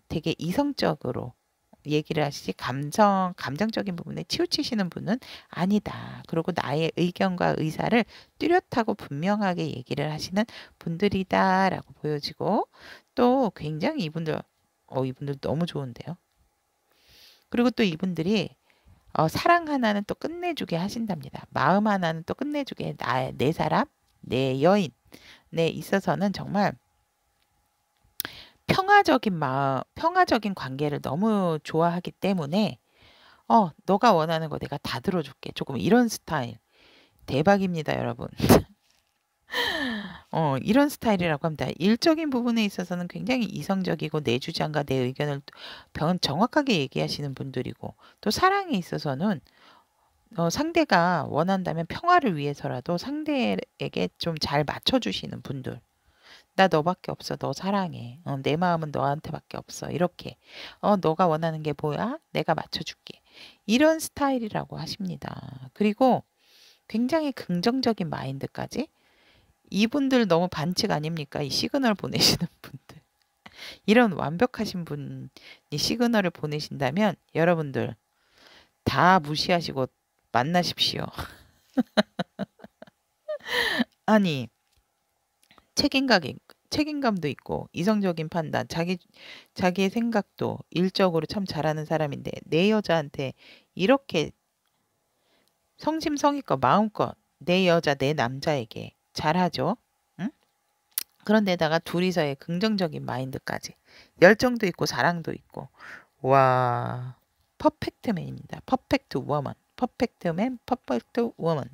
되게 이성적으로 얘기를 하시지 감정적인 부분에 치우치시는 분은 아니다. 그리고 나의 의견과 의사를 뚜렷하고 분명하게 얘기를 하시는 분들이다라고 보여지고 또 굉장히 이분들 너무 좋은데요. 그리고 또 이분들이 사랑 하나는 또 끝내주게 하신답니다. 마음 하나는 또 끝내주게 내 사람, 내 여인에 있어서는 정말 평화적인 관계를 너무 좋아하기 때문에 너가 원하는 거 내가 다 들어줄게. 조금 이런 스타일. 대박입니다, 여러분. 이런 스타일이라고 합니다. 일적인 부분에 있어서는 굉장히 이성적이고 내 주장과 내 의견을 정확하게 얘기하시는 분들이고 또 사랑에 있어서는 상대가 원한다면 평화를 위해서라도 상대에게 좀 잘 맞춰주시는 분들. 나 너밖에 없어. 너 사랑해. 내 마음은 너한테밖에 없어. 이렇게. 너가 원하는 게 뭐야? 내가 맞춰줄게. 이런 스타일이라고 하십니다. 그리고 굉장히 긍정적인 마인드까지. 이분들 너무 반칙 아닙니까? 이 시그널 보내시는 분들. 이런 완벽하신 분이 시그널을 보내신다면 여러분들 다 무시하시고 만나십시오. 아니, 책임감도 있고 이성적인 판단, 자기의 생각도 일적으로 참 잘하는 사람인데 내 여자한테 이렇게 성심성의껏 마음껏 내 여자, 내 남자에게 잘하죠. 응? 그런데다가 둘이서의 긍정적인 마인드까지 열정도 있고 사랑도 있고 와 퍼펙트맨입니다. 퍼펙트 워먼, 퍼펙트맨, 퍼펙트 워먼.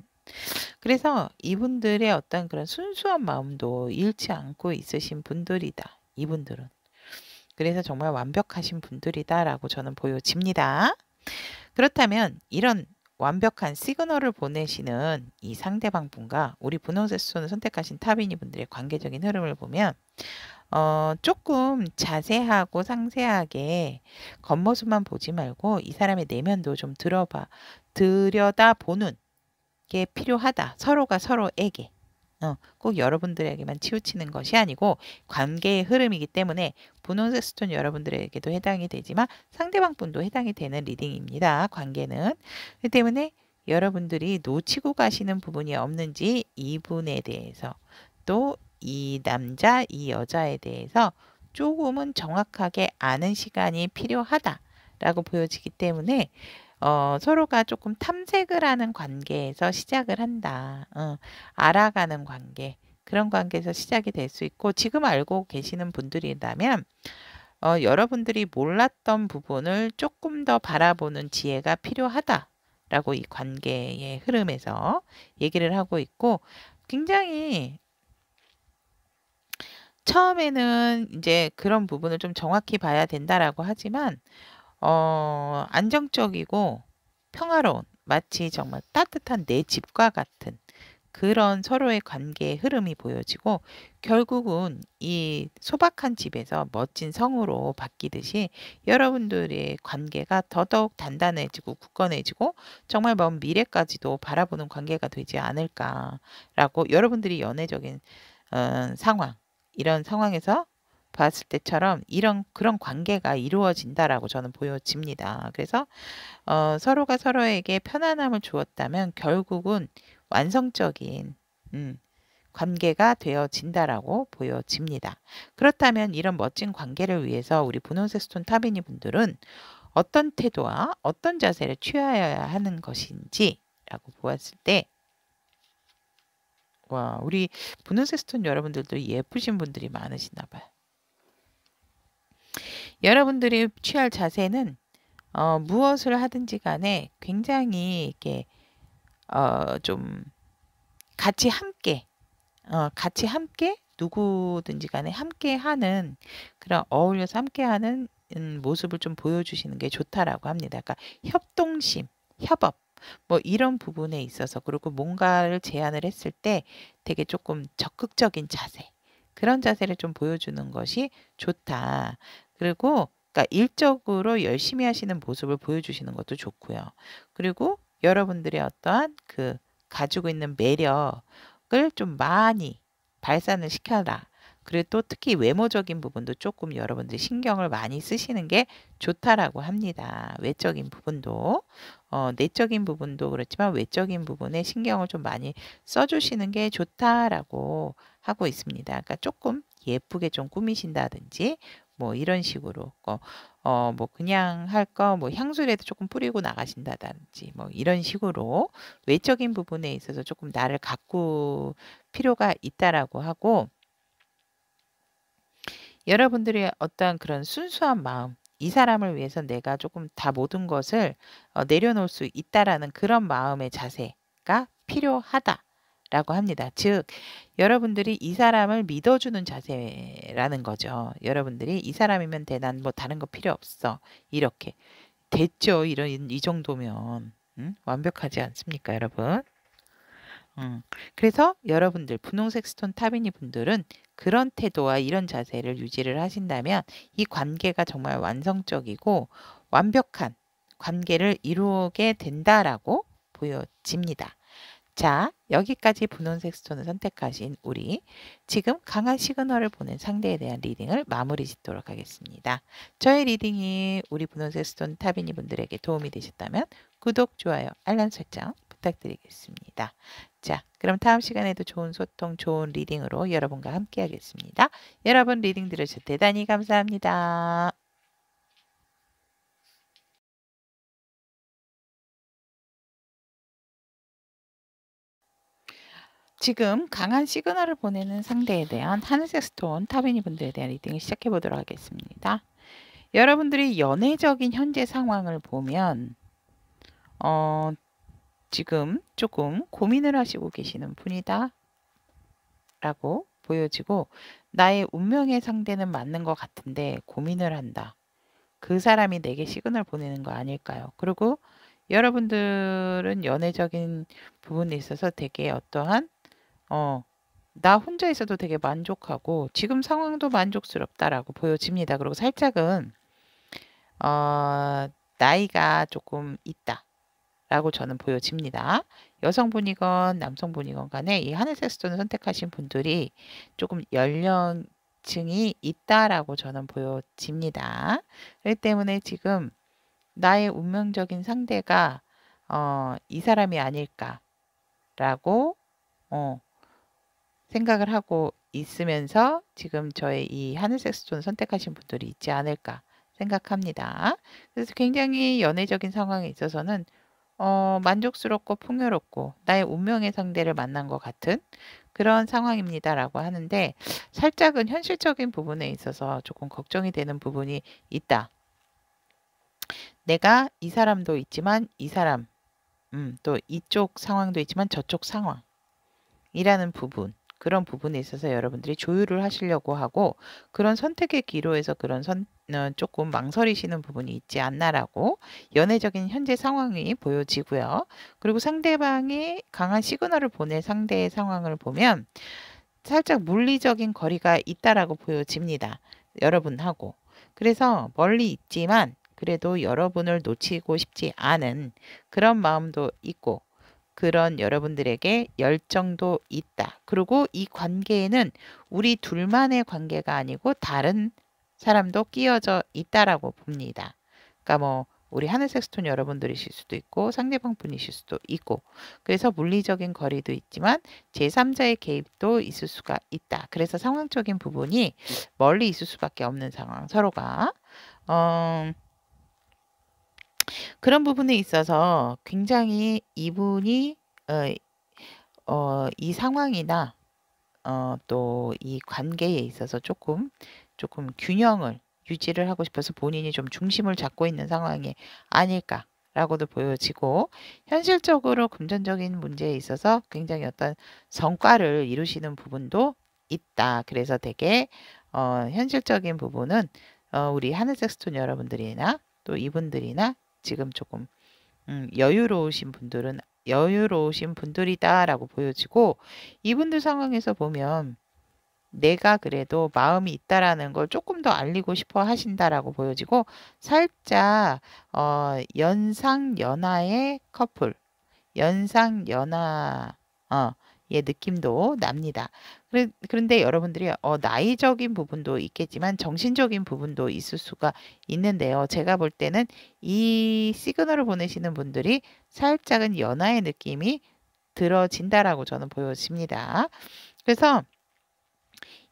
그래서 이분들의 어떤 그런 순수한 마음도 잃지 않고 있으신 분들이다. 이분들은. 그래서 정말 완벽하신 분들이다라고 저는 보여집니다. 그렇다면 이런 완벽한 시그널을 보내시는 이 상대방 분과 우리 분홍색 수선을 선택하신 타비니 분들의 관계적인 흐름을 보면 조금 자세하고 상세하게 겉모습만 보지 말고 이 사람의 내면도 좀 들여다보는 게 필요하다. 서로가 서로에게. 꼭 여러분들에게만 치우치는 것이 아니고 관계의 흐름이기 때문에 분홍색 스톤 여러분들에게도 해당이 되지만 상대방 분도 해당이 되는 리딩입니다. 관계는. 그렇기 때문에 여러분들이 놓치고 가시는 부분이 없는지 이분에 대해서 또 이 남자, 이 여자에 대해서 조금은 정확하게 아는 시간이 필요하다라고 보여지기 때문에 서로가 조금 탐색을 하는 관계에서 시작을 한다. 알아가는 관계. 그런 관계에서 시작이 될 수 있고 지금 알고 계시는 분들이라면 여러분들이 몰랐던 부분을 조금 더 바라보는 지혜가 필요하다라고 이 관계의 흐름에서 얘기를 하고 있고 굉장히 처음에는 이제 그런 부분을 좀 정확히 봐야 된다라고 하지만 안정적이고 평화로운 마치 정말 따뜻한 내 집과 같은 그런 서로의 관계의 흐름이 보여지고 결국은 이 소박한 집에서 멋진 성으로 바뀌듯이 여러분들의 관계가 더더욱 단단해지고 굳건해지고 정말 먼 미래까지도 바라보는 관계가 되지 않을까라고 여러분들이 연애적인 상황 이런 상황에서 봤을 때처럼 그런 관계가 이루어진다라고 저는 보여집니다. 그래서 서로가 서로에게 편안함을 주었다면 결국은 완성적인 관계가 되어진다라고 보여집니다. 그렇다면 이런 멋진 관계를 위해서 우리 분홍색 스톤 타비니 분들은 어떤 태도와 어떤 자세를 취하여야 하는 것인지라고 보았을 때 와, 우리 분홍색 스톤 여러분들도 예쁘신 분들이 많으시나 봐요. 여러분들이 취할 자세는 무엇을 하든지 간에 굉장히 이렇게 좀 같이 함께 누구든지 간에 함께 하는 그런 어울려서 함께 하는 모습을 좀 보여주시는 게 좋다라고 합니다. 그러니까 협동심, 협업 뭐 이런 부분에 있어서 그리고 뭔가를 제안을 했을 때 되게 조금 적극적인 자세 그런 자세를 좀 보여주는 것이 좋다. 그리고 그러니까 일적으로 열심히 하시는 모습을 보여주시는 것도 좋고요. 그리고 여러분들의 어떠한 그 가지고 있는 매력을 좀 많이 발산을 시켜라. 그리고 또 특히 외모적인 부분도 조금 여러분들이 신경을 많이 쓰시는 게 좋다라고 합니다. 외적인 부분도 내적인 부분도 그렇지만 외적인 부분에 신경을 좀 많이 써주시는 게 좋다라고 하고 있습니다. 그러니까 조금 예쁘게 좀 꾸미신다든지 뭐 이런 식으로 뭐 그냥 할 거 뭐 향수라도 조금 뿌리고 나가신다든지 뭐 이런 식으로 외적인 부분에 있어서 조금 나를 가꿀 필요가 있다라고 하고 여러분들의 어떤 그런 순수한 마음, 이 사람을 위해서 내가 조금 다 모든 것을 내려놓을 수 있다라는 그런 마음의 자세가 필요하다라고 합니다. 즉, 여러분들이 이 사람을 믿어주는 자세라는 거죠. 여러분들이 이 사람이면 돼, 난 뭐 다른 거 필요 없어. 이렇게. 됐죠. 이 정도면. 완벽하지 않습니까, 여러분? 그래서 여러분들 분홍색 스톤 타비니 분들은 그런 태도와 이런 자세를 유지를 하신다면 이 관계가 정말 완성적이고 완벽한 관계를 이루게 된다라고 보여집니다. 자, 여기까지 분홍색 스톤을 선택하신 우리 지금 강한 시그널을 보낸 상대에 대한 리딩을 마무리 짓도록 하겠습니다. 저의 리딩이 우리 분홍색 스톤 타비니 분들에게 도움이 되셨다면 구독, 좋아요, 알람 설정 부탁드리겠습니다. 자, 그럼 다음 시간에도 좋은 소통, 좋은 리딩으로 여러분과 함께 하겠습니다. 여러분 리딩 들으셔서 대단히 감사합니다. 지금 강한 시그널을 보내는 상대에 대한 하늘색 스톤 타비니 분들에 대한 리딩을 시작해 보도록 하겠습니다. 여러분들이 연애적인 현재 상황을 보면 지금 조금 고민을 하시고 계시는 분이다 라고 보여지고 나의 운명의 상대는 맞는 것 같은데 고민을 한다. 그 사람이 내게 시그널 보내는 거 아닐까요? 그리고 여러분들은 연애적인 부분에 있어서 되게 어떠한 나 혼자 있어도 되게 만족하고 지금 상황도 만족스럽다라고 보여집니다. 그리고 살짝은 나이가 조금 있다라고 저는 보여집니다. 여성분이건 남성분이건 간에 이 하늘색 스톤을 선택하신 분들이 조금 연령층이 있다라고 저는 보여집니다. 그렇기 때문에 지금 나의 운명적인 상대가 이 사람이 아닐까라고 생각을 하고 있으면서 지금 저의 이 하늘색 스톤 선택하신 분들이 있지 않을까 생각합니다. 그래서 굉장히 연애적인 상황에 있어서는 만족스럽고 풍요롭고 나의 운명의 상대를 만난 것 같은 그런 상황입니다라고 하는데 살짝은 현실적인 부분에 있어서 조금 걱정이 되는 부분이 있다. 내가 이 사람도 있지만 이 사람 또 이쪽 상황도 있지만 저쪽 상황이라는 부분 그런 부분에 있어서 여러분들이 조율을 하시려고 하고 그런 선택의 기로에서 그런 조금 망설이시는 부분이 있지 않나라고 연애적인 현재 상황이 보여지고요. 그리고 상대방이 강한 시그널을 보낼 상대의 상황을 보면 살짝 물리적인 거리가 있다라고 보여집니다. 여러분하고. 그래서 멀리 있지만 그래도 여러분을 놓치고 싶지 않은 그런 마음도 있고 그런 여러분들에게 열정도 있다. 그리고 이 관계에는 우리 둘만의 관계가 아니고 다른 사람도 끼어져 있다라고 봅니다. 그러니까 뭐 우리 하늘색 스톤 여러분들이실 수도 있고 상대방 분이실 수도 있고 그래서 물리적인 거리도 있지만 제3자의 개입도 있을 수가 있다. 그래서 상황적인 부분이 멀리 있을 수밖에 없는 상황 서로가 그런 부분에 있어서 굉장히 이분이 이 상황이나 또 이 관계에 있어서 조금 균형을 유지를 하고 싶어서 본인이 좀 중심을 잡고 있는 상황이 아닐까라고도 보여지고 현실적으로 금전적인 문제에 있어서 굉장히 어떤 성과를 이루시는 부분도 있다. 그래서 되게 현실적인 부분은 우리 하늘색 스톤 여러분들이나 또 이분들이나 지금 조금 여유로우신 분들이다라고 보여지고 이분들 상황에서 보면 내가 그래도 마음이 있다라는 걸 조금 더 알리고 싶어 하신다라고 보여지고 살짝 연상연하의 커플 연상연하 느낌도 납니다. 그런데 여러분들이 나이적인 부분도 있겠지만 정신적인 부분도 있을 수가 있는데요. 제가 볼 때는 이 시그널을 보내시는 분들이 살짝은 연하의 느낌이 들어진다라고 저는 보여집니다. 그래서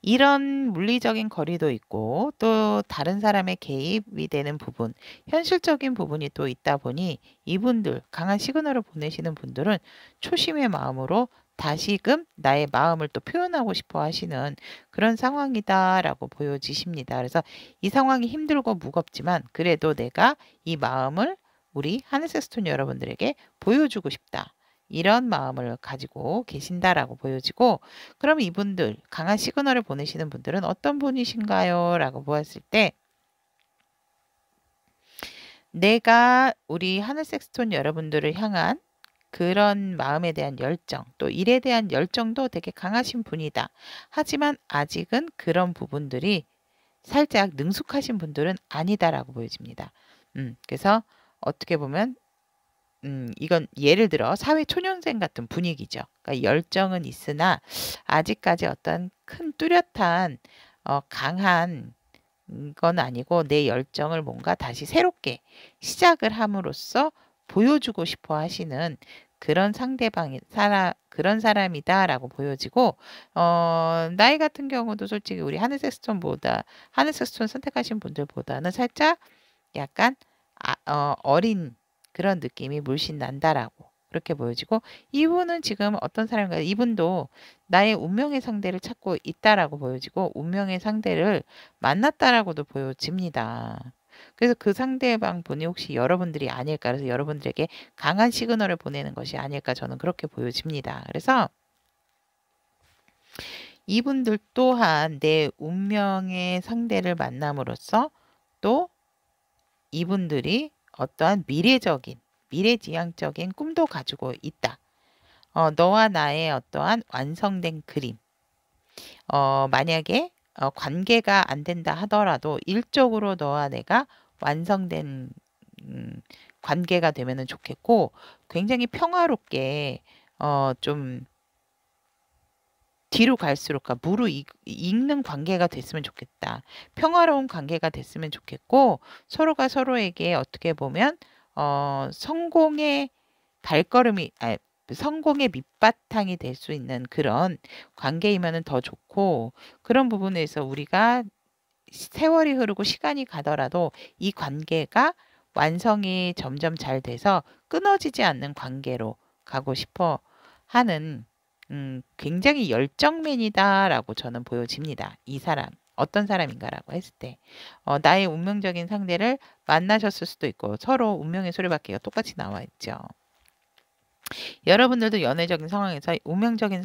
이런 물리적인 거리도 있고 또 다른 사람의 개입이 되는 부분, 현실적인 부분이 또 있다 보니 이분들, 강한 시그널을 보내시는 분들은 초심의 마음으로 다시금 나의 마음을 또 표현하고 싶어 하시는 그런 상황이다라고 보여지십니다. 그래서 이 상황이 힘들고 무겁지만 그래도 내가 이 마음을 우리 하늘색 스톤 여러분들에게 보여주고 싶다. 이런 마음을 가지고 계신다라고 보여지고, 그럼 이분들 강한 시그널을 보내시는 분들은 어떤 분이신가요? 라고 보았을 때 내가 우리 하늘색 스톤 여러분들을 향한 그런 마음에 대한 열정, 또 일에 대한 열정도 되게 강하신 분이다. 하지만 아직은 그런 부분들이 살짝 능숙하신 분들은 아니다라고 보여집니다. 그래서 어떻게 보면 이건 예를 들어 사회 초년생 같은 분위기죠. 그러니까 열정은 있으나 아직까지 어떤 큰 뚜렷한 강한 건 아니고 내 열정을 뭔가 다시 새롭게 시작을 함으로써 보여주고 싶어 하시는 그런 그런 사람이다라고 보여지고, 나이 같은 경우도 솔직히 우리 하늘색 스톤 선택하신 분들보다는 살짝 약간 어린 그런 느낌이 물씬 난다라고 그렇게 보여지고, 이분은 지금 어떤 사람인가, 이분도 나의 운명의 상대를 찾고 있다라고 보여지고 운명의 상대를 만났다라고도 보여집니다. 그래서 그 상대방 분이 혹시 여러분들이 아닐까, 그래서 여러분들에게 강한 시그널을 보내는 것이 아닐까, 저는 그렇게 보여집니다. 그래서 이분들 또한 내 운명의 상대를 만남으로써 또 이분들이 어떠한 미래지향적인 꿈도 가지고 있다. 너와 나의 어떠한 완성된 그림. 만약에 관계가 안 된다 하더라도 일적으로 너와 내가 완성된 관계가 되면 좋겠고, 굉장히 평화롭게 좀 뒤로 갈수록 무르익는 관계가 됐으면 좋겠다. 평화로운 관계가 됐으면 좋겠고, 서로가 서로에게 어떻게 보면 성공의 발걸음이 성공의 밑바탕이 될 수 있는 그런 관계이면 더 좋고, 그런 부분에서 우리가 세월이 흐르고 시간이 가더라도 이 관계가 완성이 점점 잘 돼서 끊어지지 않는 관계로 가고 싶어 하는 굉장히 열정맨이다라고 저는 보여집니다. 이 사람 어떤 사람인가라고 했을 때 나의 운명적인 상대를 만나셨을 수도 있고, 서로 운명의 소리바퀴가 똑같이 나와 있죠. 여러분들도 연애적인 상황에서 운명의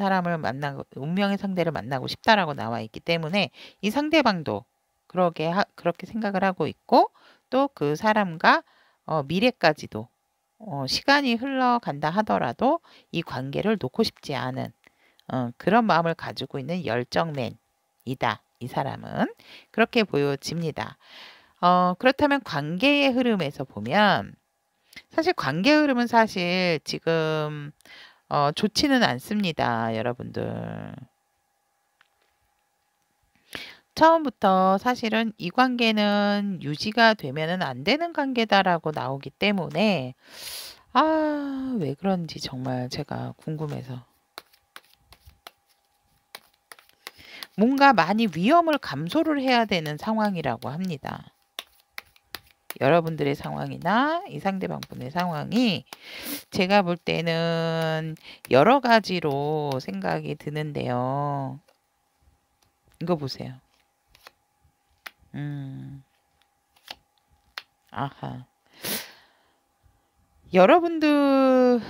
상대를 만나고 싶다라고 나와 있기 때문에 이 상대방도 그렇게 생각을 하고 있고, 또 그 사람과 미래까지도 시간이 흘러간다 하더라도 이 관계를 놓고 싶지 않은 그런 마음을 가지고 있는 열정맨이다. 이 사람은 그렇게 보여집니다. 그렇다면 관계의 흐름에서 보면, 사실 관계 흐름은 사실 지금 좋지는 않습니다, 여러분들. 처음부터 사실은 이 관계는 유지가 되면은 안 되는 관계다라고 나오기 때문에 왜 그런지 정말 제가 궁금해서. 뭔가 많이 위험을 감소를 해야 되는 상황이라고 합니다. 여러분들의 상황이나 이 상대방 분의 상황이 제가 볼 때는 여러 가지로 생각이 드는데요. 이거 보세요. 아하. 여러분들이나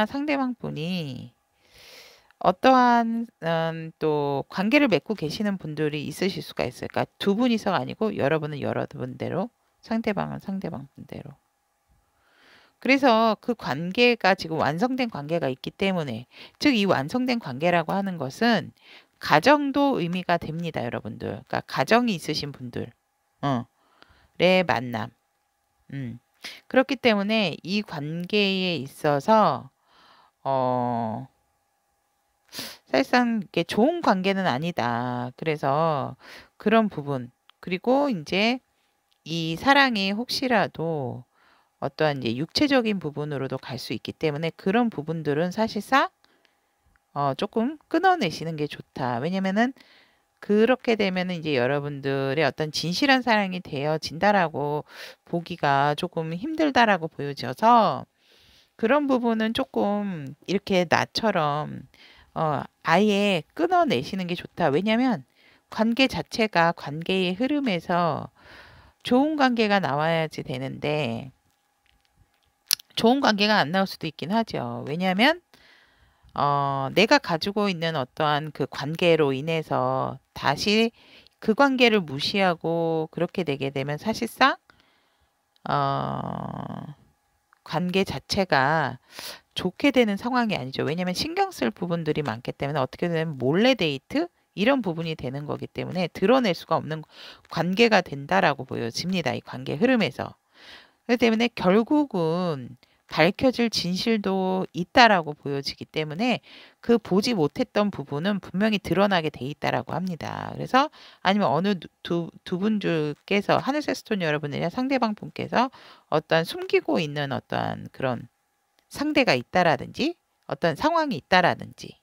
상대방 분이 어떠한 또 관계를 맺고 계시는 분들이 있으실 수가 있어요. 그러니까 두 분이서가 아니고 여러분은 여러분대로, 상대방은 상대방 분대로. 그래서 그 관계가 지금 완성된 관계가 있기 때문에, 즉 이 완성된 관계라고 하는 것은 가정도 의미가 됩니다, 여러분들. 그러니까 가정이 있으신 분들의 만남. 그렇기 때문에 이 관계에 있어서 사실상 이게 좋은 관계는 아니다. 그래서 그런 부분. 그리고 이제 이 사랑이 혹시라도 어떠한 이제 육체적인 부분으로도 갈 수 있기 때문에 그런 부분들은 사실상 조금 끊어내시는 게 좋다. 왜냐면은 그렇게 되면은 이제 여러분들의 어떤 진실한 사랑이 되어진다라고 보기가 조금 힘들다라고 보여져서 그런 부분은 조금 이렇게 나처럼 아예 끊어내시는 게 좋다. 왜냐면 관계 자체가 관계의 흐름에서 좋은 관계가 나와야지 되는데 좋은 관계가 안 나올 수도 있긴 하죠. 왜냐하면 내가 가지고 있는 어떠한 그 관계로 인해서 다시 그 관계를 무시하고 그렇게 되게 되면 사실상 어, 관계 자체가 좋게 되는 상황이 아니죠. 왜냐하면 신경 쓸 부분들이 많기 때문에 어떻게 되면 몰래 데이트 이런 부분이 되는 거기 때문에 드러낼 수가 없는 관계가 된다라고 보여집니다. 이 관계 흐름에서. 그렇기 때문에 결국은 밝혀질 진실도 있다라고 보여지기 때문에 그 보지 못했던 부분은 분명히 드러나게 돼 있다라고 합니다. 그래서 아니면 어느 두 분께서 하늘색스톤 여러분이나 상대방 분께서 어떠한 숨기고 있는 어떠한 그런 상대가 있다라든지 어떤 상황이 있다라든지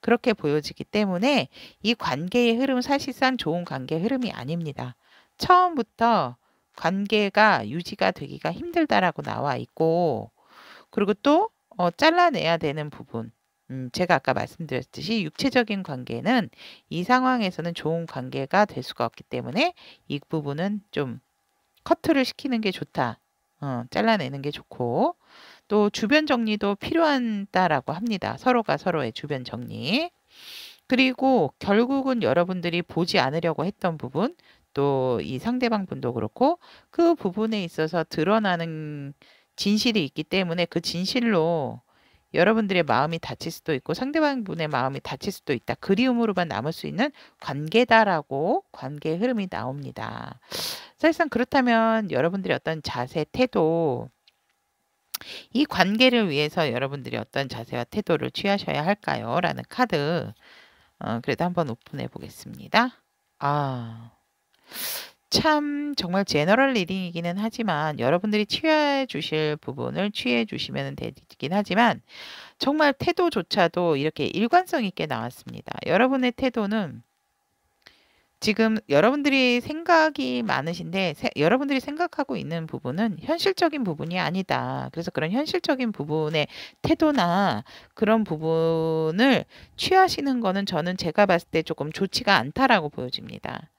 그렇게 보여지기 때문에 이 관계의 흐름은 사실상 좋은 관계 흐름이 아닙니다. 처음부터 관계가 유지가 되기가 힘들다라고 나와 있고 그리고 또 잘라내야 되는 부분 제가 아까 말씀드렸듯이 육체적인 관계는 이 상황에서는 좋은 관계가 될 수가 없기 때문에 이 부분은 좀 커트를 시키는 게 좋다. 잘라내는 게 좋고 또 주변 정리도 필요하다라고 합니다. 서로가 서로의 주변 정리. 그리고 결국은 여러분들이 보지 않으려고 했던 부분, 또 이 상대방 분도 그렇고 그 부분에 있어서 드러나는 진실이 있기 때문에 그 진실로 여러분들의 마음이 다칠 수도 있고 상대방 분의 마음이 다칠 수도 있다. 그리움으로만 남을 수 있는 관계다라고 관계의 흐름이 나옵니다. 사실상 그렇다면 여러분들의 어떤 자세, 태도, 이 관계를 위해서 여러분들이 어떤 자세와 태도를 취하셔야 할까요? 라는 카드. 그래도 한번 오픈해 보겠습니다. 아, 참 정말 제너럴 리딩이기는 하지만 여러분들이 취해 주실 부분을 취해 주시면 되긴 하지만 정말 태도조차도 이렇게 일관성 있게 나왔습니다. 여러분의 태도는 지금 여러분들이 생각이 많으신데 여러분들이 생각하고 있는 부분은 현실적인 부분이 아니다. 그래서 그런 현실적인 부분의 태도나 그런 부분을 취하시는 거는 저는 제가 봤을 때 조금 좋지가 않다라고 보여집니다.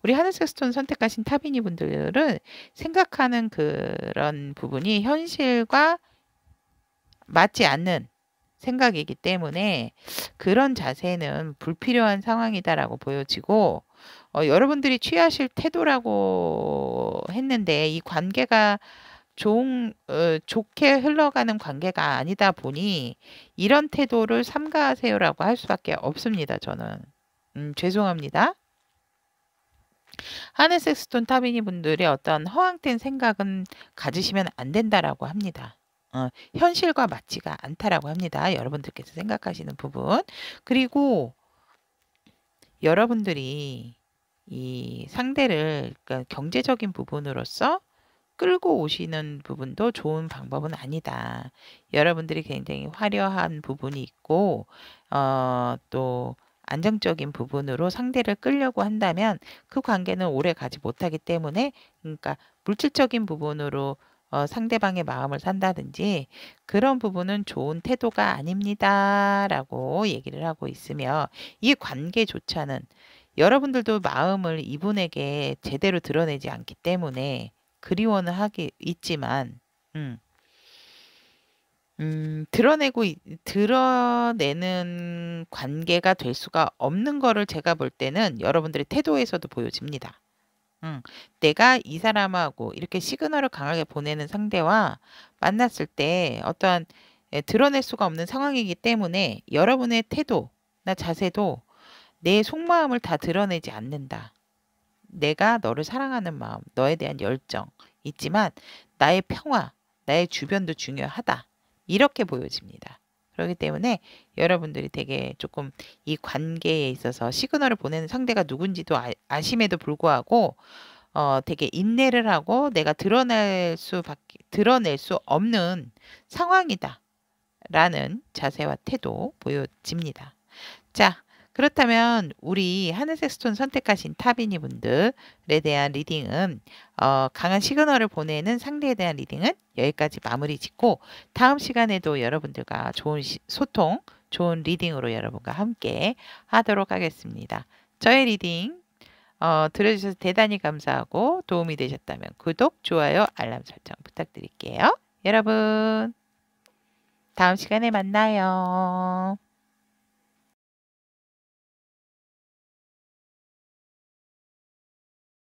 우리 하늘색스톤 선택하신 타비니 분들은 생각하는 그런 부분이 현실과 맞지 않는 생각이기 때문에 그런 자세는 불필요한 상황이다라고 보여지고 여러분들이 취하실 태도라고 했는데 이 관계가 좋게 흘러가는 관계가 아니다 보니 이런 태도를 삼가하세요라고 할 수밖에 없습니다. 저는 죄송합니다. 하늘색스톤 타비니 분들의 어떤 허황된 생각은 가지시면 안 된다라고 합니다. 현실과 맞지가 않다라고 합니다. 여러분들께서 생각하시는 부분. 그리고 여러분들이 이 상대를 그러니까 경제적인 부분으로서 끌고 오시는 부분도 좋은 방법은 아니다. 여러분들이 굉장히 화려한 부분이 있고 또 안정적인 부분으로 상대를 끌려고 한다면 그 관계는 오래 가지 못하기 때문에 그러니까 물질적인 부분으로 상대방의 마음을 산다든지 그런 부분은 좋은 태도가 아닙니다라고 얘기를 하고 있으며 이 관계조차는 여러분들도 마음을 이분에게 제대로 드러내지 않기 때문에 그리워는 하기 있지만 드러내는 관계가 될 수가 없는 거를 제가 볼 때는 여러분들의 태도에서도 보여집니다. 내가 이 사람하고 이렇게 시그널을 강하게 보내는 상대와 만났을 때 어떠한 드러낼 수가 없는 상황이기 때문에 여러분의 태도나 자세도 내 속마음을 다 드러내지 않는다. 내가 너를 사랑하는 마음, 너에 대한 열정 있지만 나의 평화, 나의 주변도 중요하다. 이렇게 보여집니다. 그렇기 때문에 여러분들이 되게 조금 이 관계에 있어서 시그널을 보내는 상대가 누군지도 아심에도 불구하고 되게 인내를 하고 내가 드러낼 수 없는 상황이다. 라는 자세와 태도 보여집니다. 자, 그렇다면 우리 하늘색 스톤 선택하신 타비니 분들에 대한 리딩은 강한 시그널을 보내는 상대에 대한 리딩은 여기까지 마무리 짓고 다음 시간에도 여러분들과 좋은 소통, 좋은 리딩으로 여러분과 함께 하도록 하겠습니다. 저의 리딩 들어주셔서 대단히 감사하고 도움이 되셨다면 구독, 좋아요, 알람 설정 부탁드릴게요. 여러분 다음 시간에 만나요.